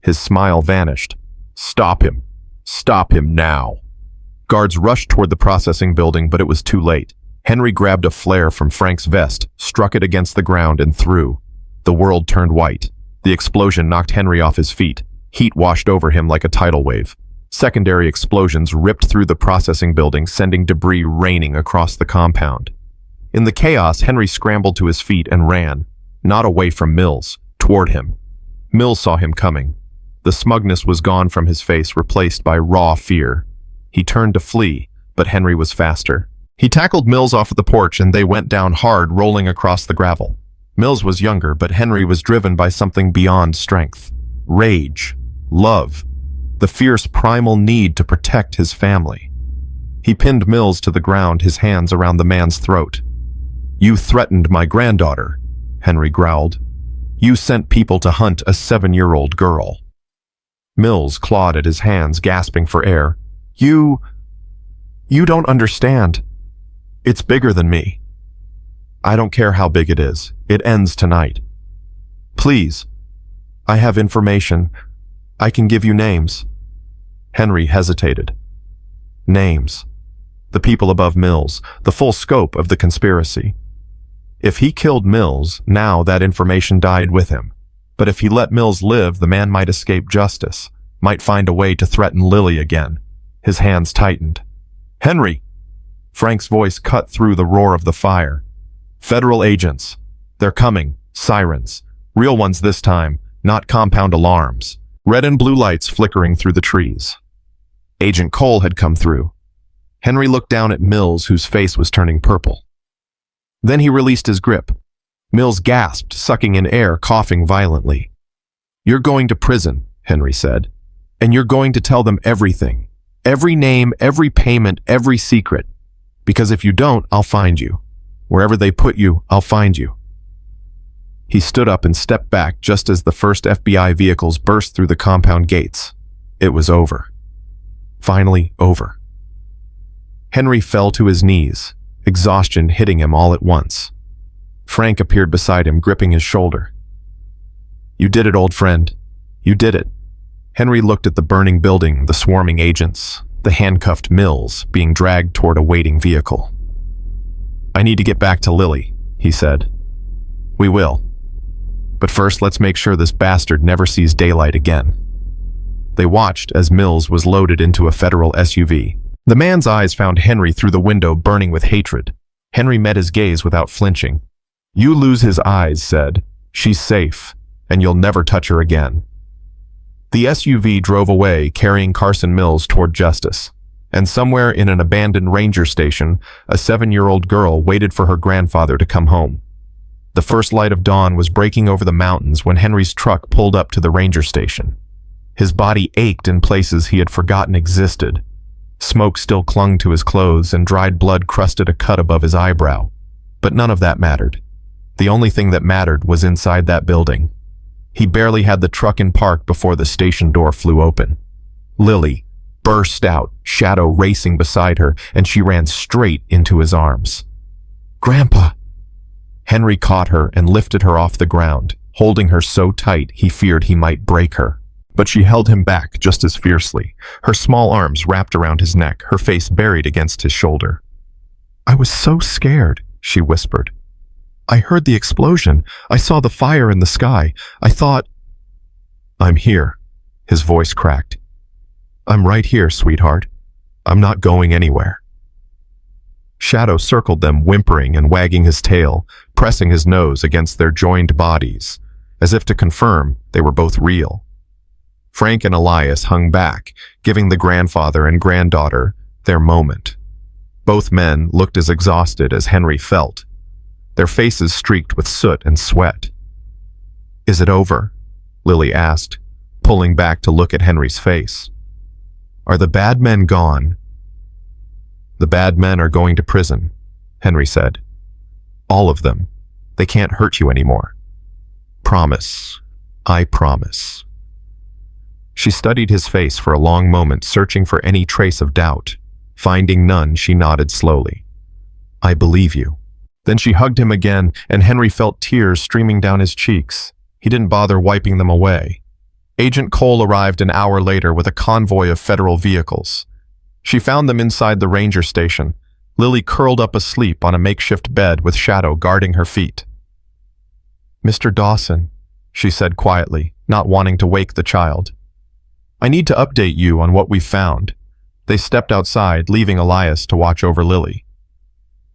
His smile vanished. "Stop him! Stop him now!" Guards rushed toward the processing building, but it was too late. Henry grabbed a flare from Frank's vest, struck it against the ground, and threw. The world turned white. The explosion knocked Henry off his feet. Heat washed over him like a tidal wave. Secondary explosions ripped through the processing building, sending debris raining across the compound. In the chaos, Henry scrambled to his feet and ran, not away from Mills, toward him. Mills saw him coming. The smugness was gone from his face, replaced by raw fear. He turned to flee, but Henry was faster. He tackled Mills off of the porch and they went down hard, rolling across the gravel. Mills was younger, but Henry was driven by something beyond strength. Rage. Love. The fierce primal need to protect his family. He pinned Mills to the ground, his hands around the man's throat. "You threatened my granddaughter," Henry growled. "You sent people to hunt a 7-year-old girl." Mills clawed at his hands, gasping for air. You don't understand. It's bigger than me. I don't care how big it is. It ends tonight. Please. I have information. I can give you names." Henry hesitated. Names. The people above Mills, the full scope of the conspiracy. If he killed Mills, now that information died with him. But if he let Mills live, the man might escape justice, might find a way to threaten Lily again. His hands tightened. "Henry!" Frank's voice cut through the roar of the fire. "Federal agents. They're coming. Sirens. Real ones this time, not compound alarms." Red and blue lights flickering through the trees. Agent Cole had come through. Henry looked down at Mills, whose face was turning purple. Then he released his grip. Mills gasped, sucking in air, coughing violently. "You're going to prison," Henry said. "And you're going to tell them everything. Every name, every payment, every secret. Because if you don't, I'll find you. Wherever they put you, I'll find you." He stood up and stepped back just as the first FBI vehicles burst through the compound gates. It was over. Finally over. Henry fell to his knees, exhaustion hitting him all at once. Frank appeared beside him, gripping his shoulder. "You did it, old friend. You did it." Henry looked at the burning building, the swarming agents, the handcuffed Mills being dragged toward a waiting vehicle. "I need to get back to Lily," he said. "We will. But first, let's make sure this bastard never sees daylight again." They watched as Mills was loaded into a federal SUV. The man's eyes found Henry through the window, burning with hatred. Henry met his gaze without flinching. "You lose his eyes," said. "She's safe, and you'll never touch her again." The SUV drove away, carrying Carson Mills toward justice. And somewhere in an abandoned ranger station, a 7-year-old girl waited for her grandfather to come home. The first light of dawn was breaking over the mountains when Henry's truck pulled up to the ranger station. His body ached in places he had forgotten existed. Smoke still clung to his clothes and dried blood crusted a cut above his eyebrow. But none of that mattered. The only thing that mattered was inside that building. He barely had the truck in park before the station door flew open. Lily burst out, Shadow racing beside her, and she ran straight into his arms. "Grandpa!" Henry caught her and lifted her off the ground, holding her so tight he feared he might break her. But she held him back just as fiercely, her small arms wrapped around his neck, her face buried against his shoulder. "I was so scared," she whispered. "I heard the explosion. I saw the fire in the sky. I thought—" "I'm here," his voice cracked. "I'm right here, sweetheart. I'm not going anywhere." Shadow circled them, whimpering and wagging his tail, pressing his nose against their joined bodies, as if to confirm they were both real. Frank and Elias hung back, giving the grandfather and granddaughter their moment. Both men looked as exhausted as Henry felt, their faces streaked with soot and sweat. "Is it over?" Lily asked, pulling back to look at Henry's face. "Are the bad men gone?" "The bad men are going to prison," Henry said. "All of them. They can't hurt you anymore. Promise. I promise." She studied his face for a long moment, searching for any trace of doubt. Finding none, she nodded slowly. "I believe you." Then she hugged him again, and Henry felt tears streaming down his cheeks. He didn't bother wiping them away. Agent Cole arrived an hour later with a convoy of federal vehicles. She found them inside the ranger station, Lily curled up asleep on a makeshift bed with Shadow guarding her feet. "Mr. Dawson," she said quietly, not wanting to wake the child. "I need to update you on what we've found." They stepped outside, leaving Elias to watch over Lily.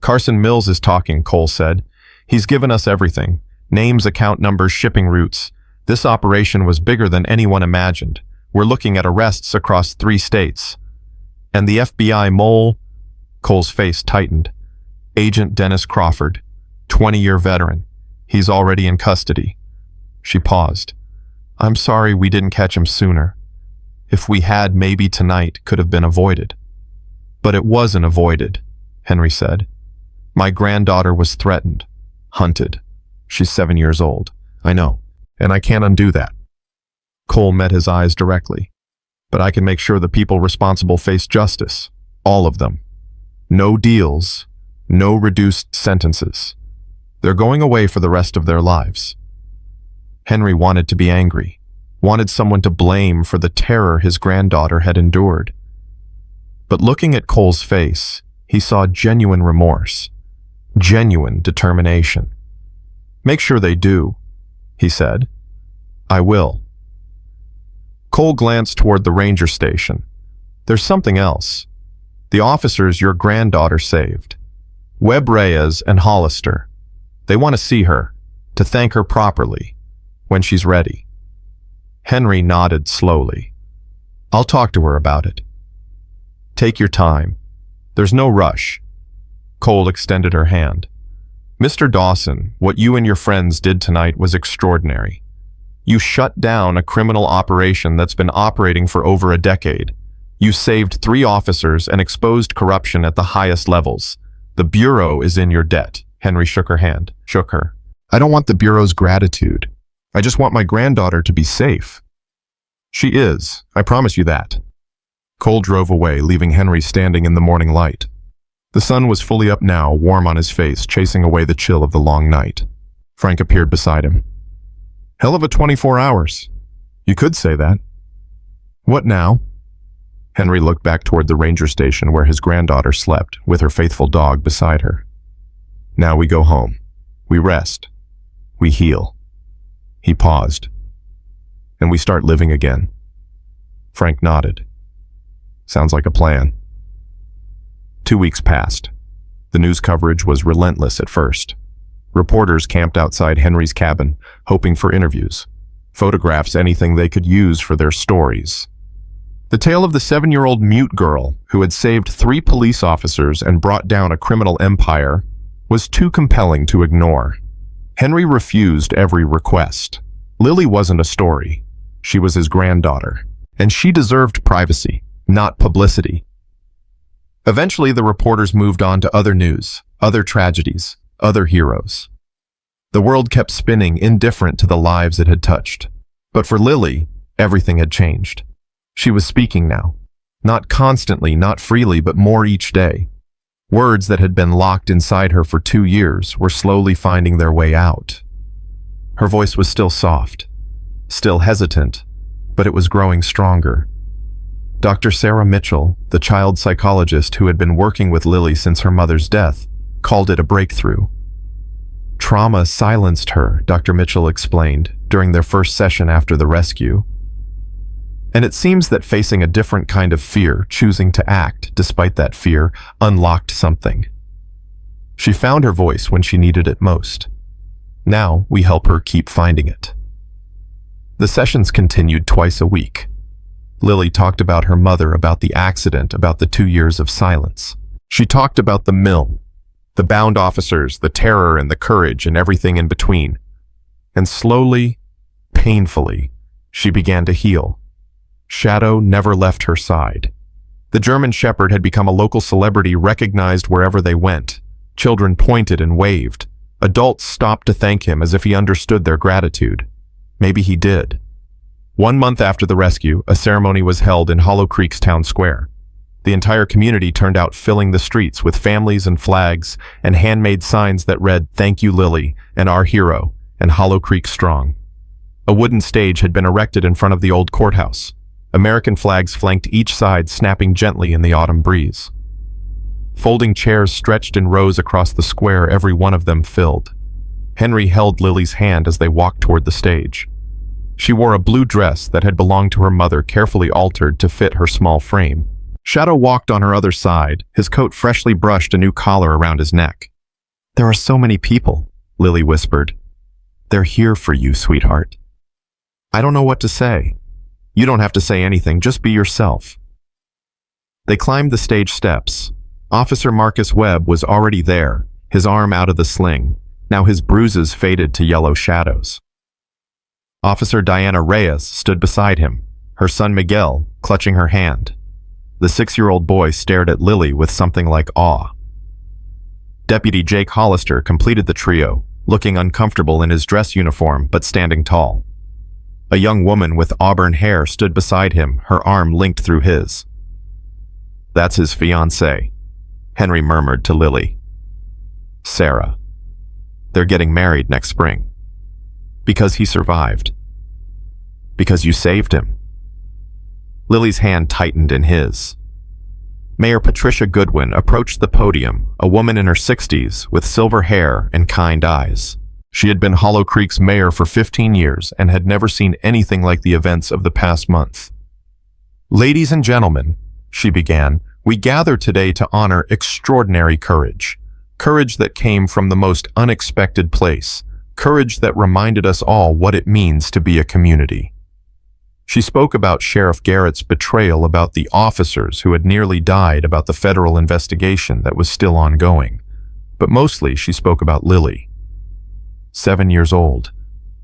"Carson Mills is talking," Cole said. "He's given us everything. Names, account numbers, shipping routes. This operation was bigger than anyone imagined. We're looking at arrests across 3 states. And the FBI mole—" Cole's face tightened. "Agent Dennis Crawford, 20-year veteran. He's already in custody." She paused. "I'm sorry we didn't catch him sooner. If we had, maybe tonight could have been avoided." "But it wasn't avoided," Henry said. "My granddaughter was threatened, hunted. She's 7 years old. I know, and I can't undo that." Cole met his eyes directly. "But I can make sure the people responsible face justice. All of them. No deals, no reduced sentences. They're going away for the rest of their lives." Henry wanted to be angry, wanted someone to blame for the terror his granddaughter had endured. But looking at Cole's face, he saw genuine remorse, genuine determination. "Make sure they do," he said. "I will." Cole glanced toward the ranger station. "There's something else. The officers your granddaughter saved. Webb Reyes and Hollister. They want to see her, to thank her properly, when she's ready." Henry nodded slowly. "I'll talk to her about it." "Take your time. There's no rush." Cole extended her hand. "Mr. Dawson, what you and your friends did tonight was extraordinary. You shut down a criminal operation that's been operating for over a decade. You saved 3 officers and exposed corruption at the highest levels. The Bureau is in your debt." Henry shook her. I don't want the Bureau's gratitude. I just want my granddaughter to be safe. She is, I promise you that. Cole drove away, leaving Henry standing in the morning light. The sun was fully up now, warm on his face, chasing away the chill of the long night. Frank appeared beside him. Hell of a 24 hours. You could say that. What now? Henry looked back toward the ranger station where his granddaughter slept, with her faithful dog beside her. Now we go home. We rest. We heal. He paused. And we start living again. Frank nodded. Sounds like a plan. 2 weeks passed. The news coverage was relentless at first. Reporters camped outside Henry's cabin, hoping for interviews. Photographs, anything they could use for their stories. The tale of the 7-year-old mute girl who had saved 3 police officers and brought down a criminal empire was too compelling to ignore. Henry refused every request. Lily wasn't a story. She was his granddaughter, and she deserved privacy, not publicity. Eventually, the reporters moved on to other news, other tragedies, other heroes. The world kept spinning, indifferent to the lives it had touched. But for Lily, everything had changed. She was speaking now. Not constantly, not freely, but more each day. Words that had been locked inside her for 2 years were slowly finding their way out. Her voice was still soft, still hesitant, but it was growing stronger. Dr. Sarah Mitchell, the child psychologist who had been working with Lily since her mother's death, called it a breakthrough. Trauma silenced her, Dr. Mitchell explained, during their first session after the rescue. And it seems that facing a different kind of fear, choosing to act despite that fear, unlocked something. She found her voice when she needed it most. Now we help her keep finding it. The sessions continued twice a week. Lily talked about her mother, about the accident, about the 2 years of silence. She talked about the mill, the bound officers, the terror and the courage and everything in between. And slowly, painfully, she began to heal. Shadow never left her side. The German Shepherd had become a local celebrity recognized wherever they went. Children pointed and waved. Adults stopped to thank him as if he understood their gratitude. Maybe he did. 1 month after the rescue, a ceremony was held in Hollow Creek's town square. The entire community turned out, filling the streets with families and flags and handmade signs that read, "Thank you, Lily," and "Our hero," and "Hollow Creek strong." A wooden stage had been erected in front of the old courthouse. American flags flanked each side, snapping gently in the autumn breeze. Folding chairs stretched in rows across the square, every one of them filled. Henry held Lily's hand as they walked toward the stage. She wore a blue dress that had belonged to her mother, carefully altered to fit her small frame. Shadow walked on her other side, his coat freshly brushed, a new collar around his neck. "There are so many people," Lily whispered. "They're here for you, sweetheart." "I don't know what to say." "You don't have to say anything, just be yourself." They climbed the stage steps. Officer Marcus Webb was already there, his arm out of the sling. Now his bruises faded to yellow shadows. Officer Diana Reyes stood beside him, her son Miguel clutching her hand. The 6-year-old boy stared at Lily with something like awe. Deputy Jake Hollister completed the trio, looking uncomfortable in his dress uniform but standing tall. A young woman with auburn hair stood beside him, her arm linked through his. "That's his fiancée," Henry murmured to Lily. "Sarah. They're getting married next spring. Because he survived. Because you saved him." Lily's hand tightened in his. Mayor Patricia Goodwin approached the podium, a woman in her 60s with silver hair and kind eyes. She had been Hollow Creek's mayor for 15 years and had never seen anything like the events of the past month. "Ladies and gentlemen," she began, "we gather today to honor extraordinary courage. Courage that came from the most unexpected place. Courage that reminded us all what it means to be a community." She spoke about Sheriff Garrett's betrayal, about the officers who had nearly died, about the federal investigation that was still ongoing. But mostly she spoke about Lily. 7 years old,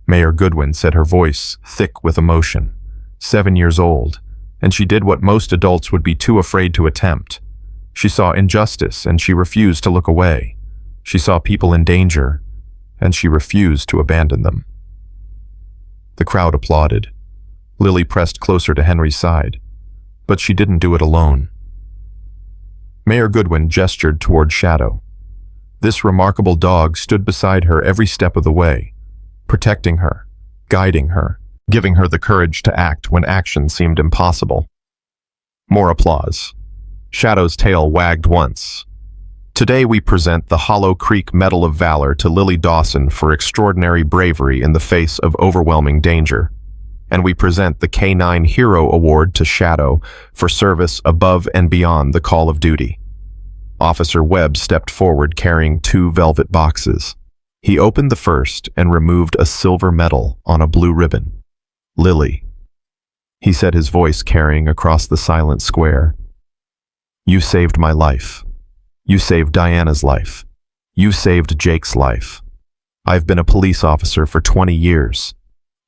Mayor Goodwin said, her voice thick with emotion. 7 years old, and she did what most adults would be too afraid to attempt. She saw injustice and she refused to look away. She saw people in danger, and she refused to abandon them. The crowd applauded. Lily pressed closer to Henry's side, but she didn't do it alone. Mayor Goodwin gestured toward Shadow. This remarkable dog stood beside her every step of the way, protecting her, guiding her, giving her the courage to act when action seemed impossible. More applause. Shadow's tail wagged once. Today we present the Hollow Creek Medal of Valor to Lily Dawson for extraordinary bravery in the face of overwhelming danger. And we present the K9 Hero Award to Shadow for service above and beyond the call of duty. Officer Webb stepped forward carrying 2 velvet boxes. He opened the first and removed a silver medal on a blue ribbon. Lily, he said, his voice carrying across the silent square. You saved my life. You saved Diana's life. You saved Jake's life. I've been a police officer for 20 years,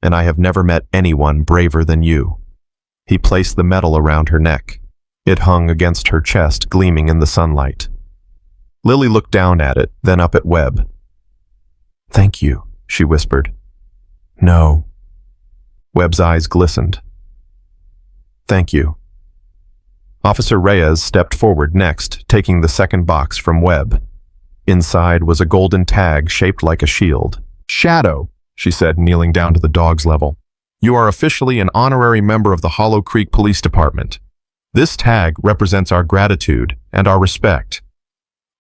and I have never met anyone braver than you. He placed the medal around her neck. It hung against her chest, gleaming in the sunlight. Lily looked down at it, then up at Webb. Thank you, she whispered. No. Webb's eyes glistened. Thank you. Officer Reyes stepped forward next, taking the second box from Webb. Inside was a golden tag shaped like a shield. Shadow, she said, kneeling down to the dog's level. You are officially an honorary member of the Hollow Creek Police Department. This tag represents our gratitude and our respect.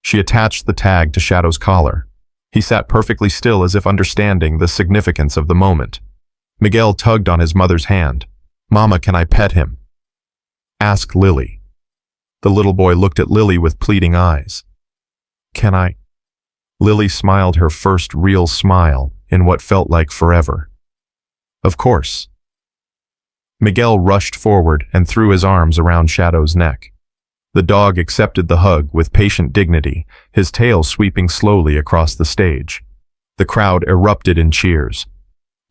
She attached the tag to Shadow's collar. He sat perfectly still as if understanding the significance of the moment. Miguel tugged on his mother's hand. Mama, can I pet him? Ask Lily. The little boy looked at Lily with pleading eyes. Can I? Lily smiled her first real smile in what felt like forever. Of course. Miguel rushed forward and threw his arms around Shadow's neck. The dog accepted the hug with patient dignity, his tail sweeping slowly across the stage. The crowd erupted in cheers.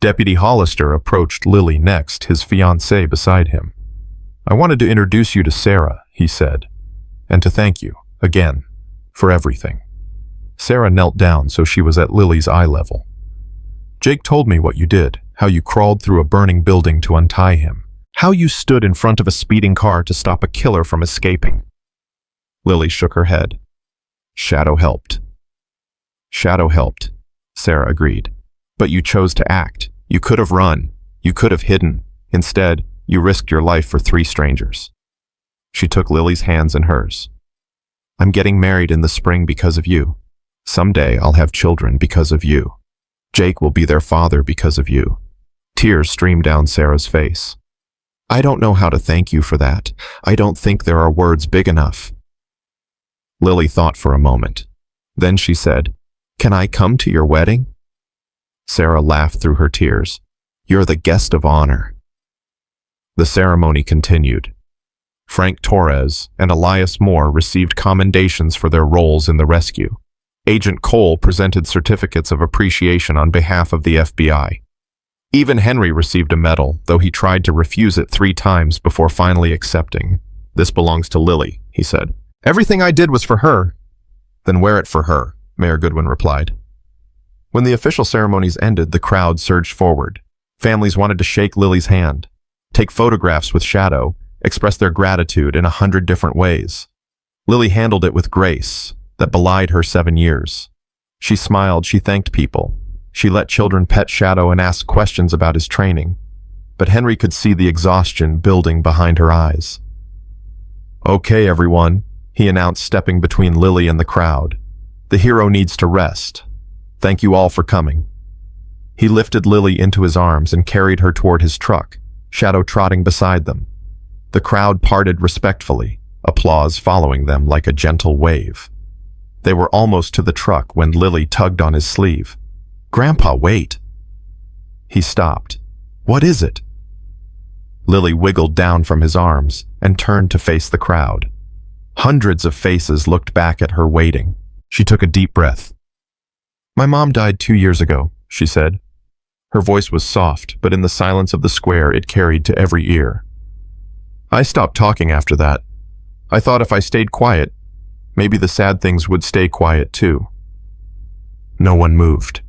Deputy Hollister approached Lily next, his fiancée beside him. I wanted to introduce you to Sarah, he said, and to thank you, again, for everything. Sarah knelt down so she was at Lily's eye level. Jake told me what you did, how you crawled through a burning building to untie him, how you stood in front of a speeding car to stop a killer from escaping. Lily shook her head. Shadow helped. Shadow helped, Sarah agreed. But you chose to act. You could have run. You could have hidden. Instead, you risked your life for 3 strangers. She took Lily's hands in hers. I'm getting married in the spring because of you. Someday I'll have children because of you. Jake will be their father because of you. Tears streamed down Sarah's face. I don't know how to thank you for that. I don't think there are words big enough. Lily thought for a moment. Then she said, Can I come to your wedding? Sarah laughed through her tears. You're the guest of honor. The ceremony continued. Frank Torres and Elias Moore received commendations for their roles in the rescue. Agent Cole presented certificates of appreciation on behalf of the FBI. Even Henry received a medal, though he tried to refuse it 3 times before finally accepting. This belongs to Lily, he said. Everything I did was for her. Then wear it for her, Mayor Goodwin replied. When the official ceremonies ended, the crowd surged forward. Families wanted to shake Lily's hand, take photographs with Shadow, express their gratitude in 100 different ways. Lily handled it with grace that belied her 7 years. She smiled, she thanked people. She let children pet Shadow and ask questions about his training. But Henry could see the exhaustion building behind her eyes. Okay, everyone, he announced, stepping between Lily and the crowd. The hero needs to rest. Thank you all for coming. He lifted Lily into his arms and carried her toward his truck, Shadow trotting beside them. The crowd parted respectfully, applause following them like a gentle wave. They were almost to the truck when Lily tugged on his sleeve. Grandpa, wait. He stopped. What is it? Lily wiggled down from his arms and turned to face the crowd. Hundreds of faces looked back at her waiting. She took a deep breath. My mom died 2 years ago, she said. Her voice was soft, but in the silence of the square it carried to every ear. I stopped talking after that. I thought if I stayed quiet, maybe the sad things would stay quiet too. No one moved.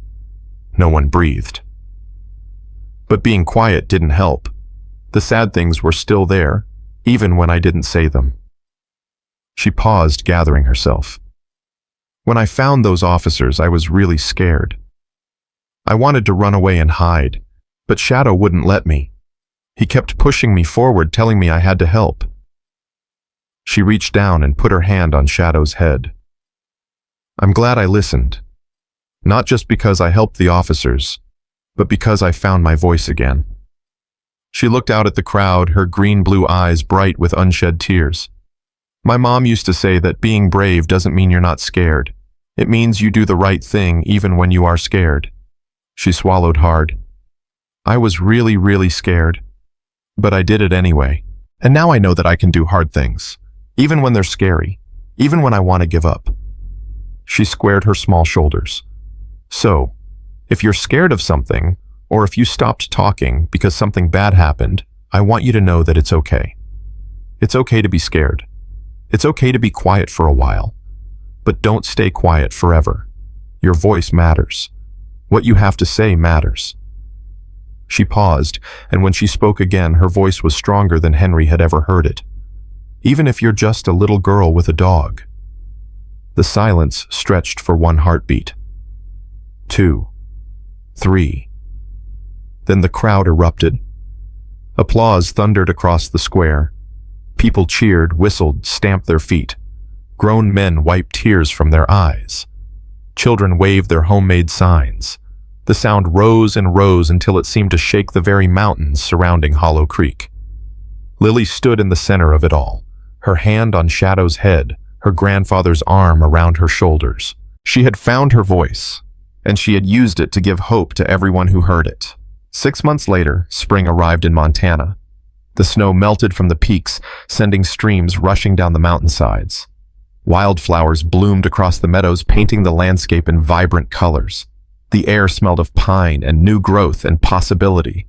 No one breathed. But being quiet didn't help. The sad things were still there, even when I didn't say them. She paused, gathering herself. When I found those officers, I was really scared. I wanted to run away and hide, but Shadow wouldn't let me. He kept pushing me forward, telling me I had to help. She reached down and put her hand on Shadow's head. I'm glad I listened. Not just because I helped the officers, but because I found my voice again. She looked out at the crowd, her green-blue eyes bright with unshed tears. My mom used to say that being brave doesn't mean you're not scared. It means you do the right thing even when you are scared. She swallowed hard. I was really, really scared, but I did it anyway. And now I know that I can do hard things, even when they're scary, even when I want to give up. She squared her small shoulders. So, if you're scared of something, or if you stopped talking because something bad happened, I want you to know that it's okay. It's okay to be scared. It's okay to be quiet for a while. But don't stay quiet forever. Your voice matters. What you have to say matters. She paused, and when she spoke again, her voice was stronger than Henry had ever heard it. Even if you're just a little girl with a dog. The silence stretched for one heartbeat. 2, 3. Then the crowd erupted. Applause thundered across the square. People cheered, whistled, stamped their feet. Grown men wiped tears from their eyes. Children waved their homemade signs. The sound rose and rose until it seemed to shake the very mountains surrounding Hollow Creek. Lily stood in the center of it all, her hand on Shadow's head, her grandfather's arm around her shoulders. She had found her voice, and she had used it to give hope to everyone who heard it. 6 months later, spring arrived in Montana. The snow melted from the peaks, sending streams rushing down the mountainsides. Wildflowers bloomed across the meadows, painting the landscape in vibrant colors. The air smelled of pine and new growth and possibility.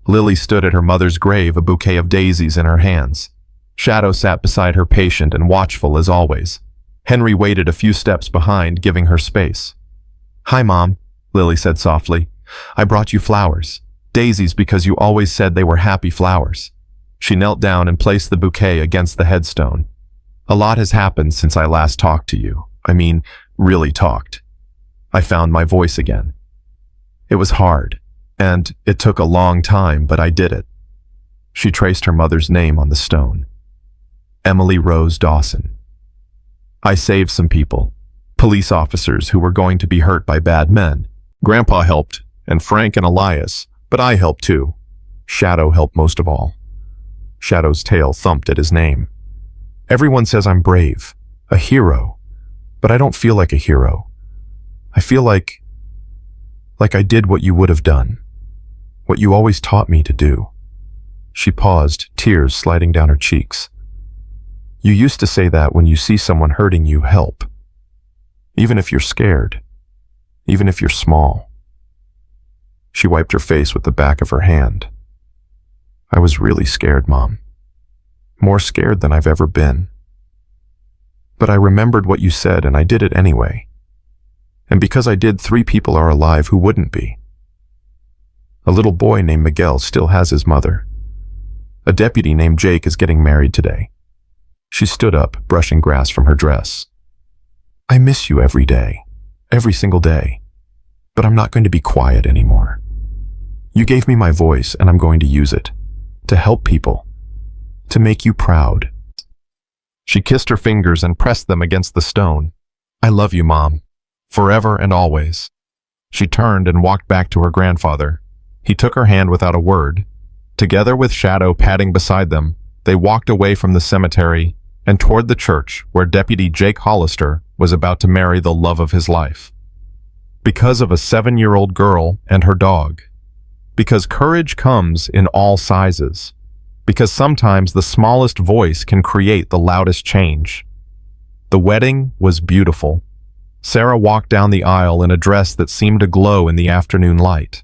Lily stood at her mother's grave, a bouquet of daisies in her hands. Shadow sat beside her, patient and watchful as always. Henry waited a few steps behind, giving her space. "Hi, Mom," Lily said softly. "I brought you flowers. Daisies because you always said they were happy flowers." She knelt down and placed the bouquet against the headstone. "A lot has happened since I last talked to you. I mean, really talked. I found my voice again. It was hard, and it took a long time, but I did it." She traced her mother's name on the stone. Emily Rose Dawson. "I saved some people, police officers who were going to be hurt by bad men. Grandpa helped, and Frank and Elias, but I helped too. Shadow helped most of all." Shadow's tail thumped at his name. "Everyone says I'm brave, a hero, but I don't feel like a hero. I feel like I did what you would have done, what you always taught me to do." She paused, tears sliding down her cheeks. "You used to say that when you see someone hurting you, help. Even if you're scared, even if you're small." She wiped her face with the back of her hand. "I was really scared, Mom. More scared than I've ever been. But I remembered what you said and I did it anyway. And because I did, 3 people are alive who wouldn't be. A little boy named Miguel still has his mother. A deputy named Jake is getting married today." She stood up, brushing grass from her dress. "I miss you every day, every single day. But I'm not going to be quiet anymore. You gave me my voice and I'm going to use it. To help people. To make you proud." She kissed her fingers and pressed them against the stone. "I love you, Mom. Forever and always." She turned and walked back to her grandfather. He took her hand without a word. Together with Shadow padding beside them, they walked away from the cemetery and toward the church where Deputy Jake Hollister was about to marry the love of his life. Because of a 7-year-old girl and her dog. Because courage comes in all sizes. Because sometimes the smallest voice can create the loudest change. The wedding was beautiful. Sarah walked down the aisle in a dress that seemed to glow in the afternoon light.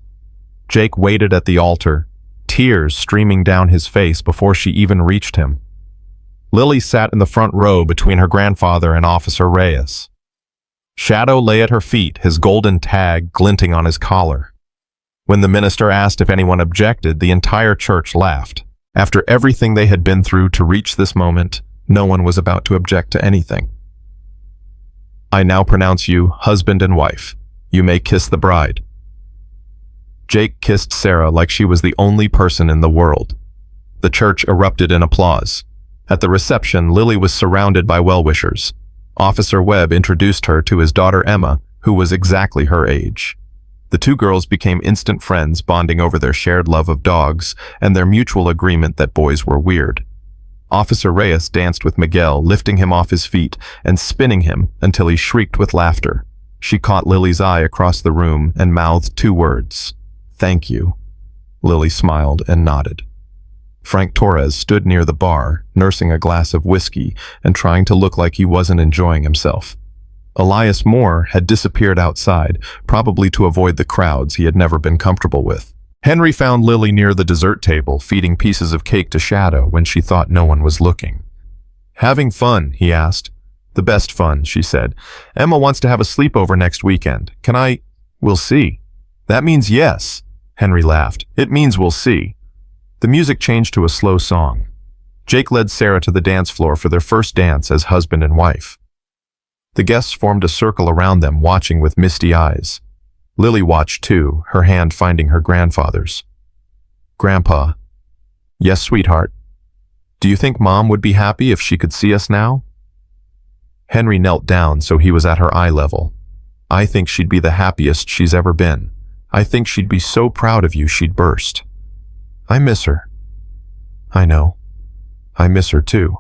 Jake waited at the altar, tears streaming down his face before she even reached him. Lily sat in the front row between her grandfather and Officer Reyes. Shadow lay at her feet, his golden tag glinting on his collar. When the minister asked if anyone objected, the entire church laughed. After everything they had been through to reach this moment, no one was about to object to anything. I now pronounce you husband and wife. You may kiss the bride. Jake kissed Sarah like she was the only person in the world. The church erupted in applause. At the reception, Lily was surrounded by well-wishers. Officer Webb introduced her to his daughter Emma, who was exactly her age. The two girls became instant friends, bonding over their shared love of dogs and their mutual agreement that boys were weird. Officer Reyes danced with Miguel, lifting him off his feet and spinning him until he shrieked with laughter. She caught Lily's eye across the room and mouthed two words, "Thank you." Lily smiled and nodded. Frank Torres stood near the bar, nursing a glass of whiskey and trying to look like he wasn't enjoying himself. Elias Moore had disappeared outside, probably to avoid the crowds he had never been comfortable with. Henry found Lily near the dessert table, feeding pieces of cake to Shadow when she thought no one was looking. "Having fun?" he asked. "The best fun," she said. "Emma wants to have a sleepover next weekend. Can I?" "We'll see." "That means yes," Henry laughed. "It means we'll see." The music changed to a slow song. Jake led Sarah to the dance floor for their first dance as husband and wife. The guests formed a circle around them, watching with misty eyes. Lily watched too, her hand finding her grandfather's. "Grandpa." "Yes, sweetheart. Do you think Mom would be happy if she could see us now?" Henry knelt down so he was at her eye level. "I think she'd be the happiest she's ever been. I think she'd be so proud of you she'd burst." "I miss her." "I know. I miss her too."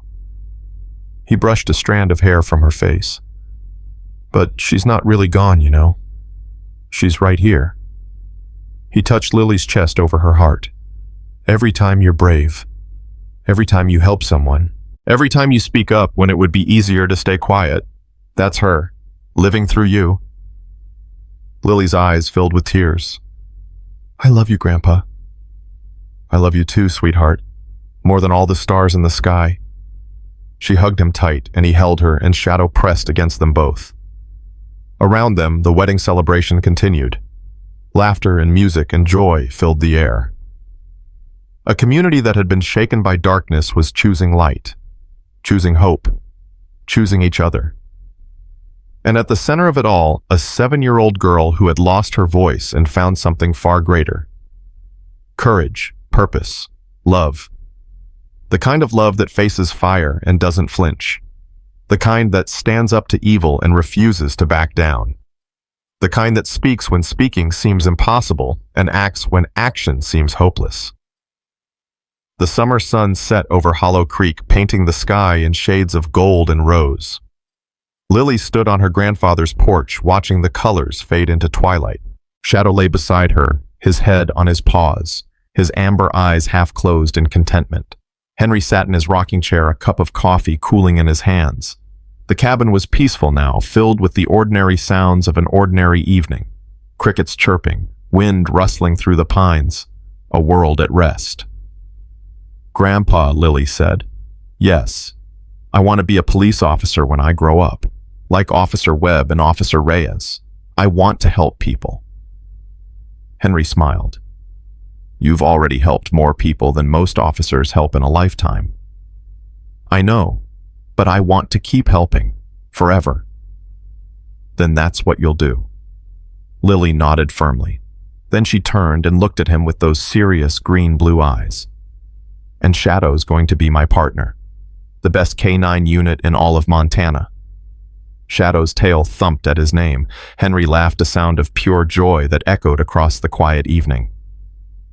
He brushed a strand of hair from her face. "But she's not really gone, you know. She's right here." He touched Lily's chest over her heart. "Every time you're brave, every time you help someone, every time you speak up when it would be easier to stay quiet, that's her, living through you." Lily's eyes filled with tears. "I love you, Grandpa." "I love you too, sweetheart. More than all the stars in the sky." She hugged him tight, and he held her, and Shadow pressed against them both. Around them, the wedding celebration continued. Laughter and music and joy filled the air. A community that had been shaken by darkness was choosing light, choosing hope, choosing each other. And at the center of it all, a 7-year-old girl who had lost her voice and found something far greater. Courage, purpose, love. The kind of love that faces fire and doesn't flinch. The kind that stands up to evil and refuses to back down. The kind that speaks when speaking seems impossible and acts when action seems hopeless. The summer sun set over Hollow Creek, painting the sky in shades of gold and rose. Lily stood on her grandfather's porch, watching the colors fade into twilight. Shadow lay beside her, his head on his paws, his amber eyes half closed in contentment. Henry sat in his rocking chair, a cup of coffee cooling in his hands. The cabin was peaceful now, filled with the ordinary sounds of an ordinary evening. Crickets chirping, wind rustling through the pines, a world at rest. "Grandpa," Lily said, "yes, I want to be a police officer when I grow up, like Officer Webb and Officer Reyes. I want to help people." Henry smiled. "You've already helped more people than most officers help in a lifetime." "I know, but I want to keep helping, forever." "Then that's what you'll do." Lily nodded firmly. Then she turned and looked at him with those serious green-blue eyes. "And Shadow's going to be my partner, the best K-9 unit in all of Montana." Shadow's tail thumped at his name. Henry laughed, a sound of pure joy that echoed across the quiet evening.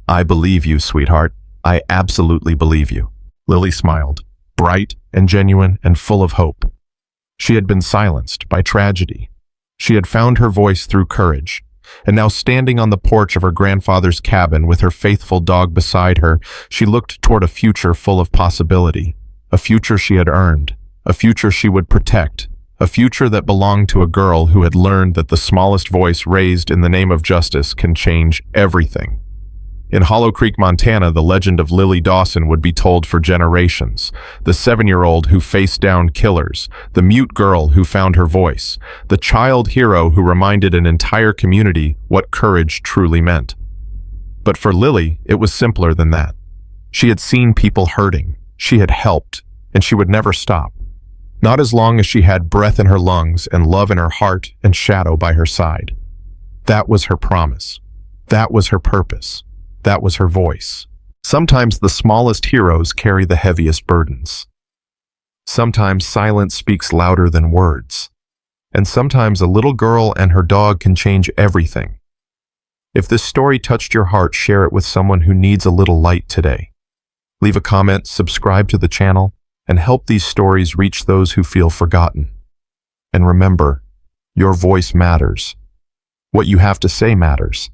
"I believe you, sweetheart. I absolutely believe you." Lily smiled, bright and genuine and full of hope. She had been silenced by tragedy. She had found her voice through courage, and now standing on the porch of her grandfather's cabin with her faithful dog beside her, she looked toward a future full of possibility, a future she had earned, a future she would protect, a future that belonged to a girl who had learned that the smallest voice raised in the name of justice can change everything. In Hollow Creek, Montana, the legend of Lily Dawson would be told for generations. The 7-year-old who faced down killers, the mute girl who found her voice, the child hero who reminded an entire community what courage truly meant. But for Lily, it was simpler than that. She had seen people hurting, she had helped, and she would never stop. Not as long as she had breath in her lungs and love in her heart and shadow by her side. That was her promise. That was her purpose. That was her voice. Sometimes the smallest heroes carry the heaviest burdens. Sometimes silence speaks louder than words. And sometimes a little girl and her dog can change everything. If this story touched your heart, share it with someone who needs a little light today. Leave a comment, subscribe to the channel, and help these stories reach those who feel forgotten. And remember, your voice matters. What you have to say matters.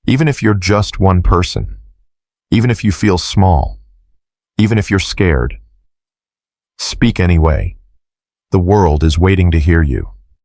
Even if you're just one person, even if you feel small, even if you're scared, speak anyway. The world is waiting to hear you.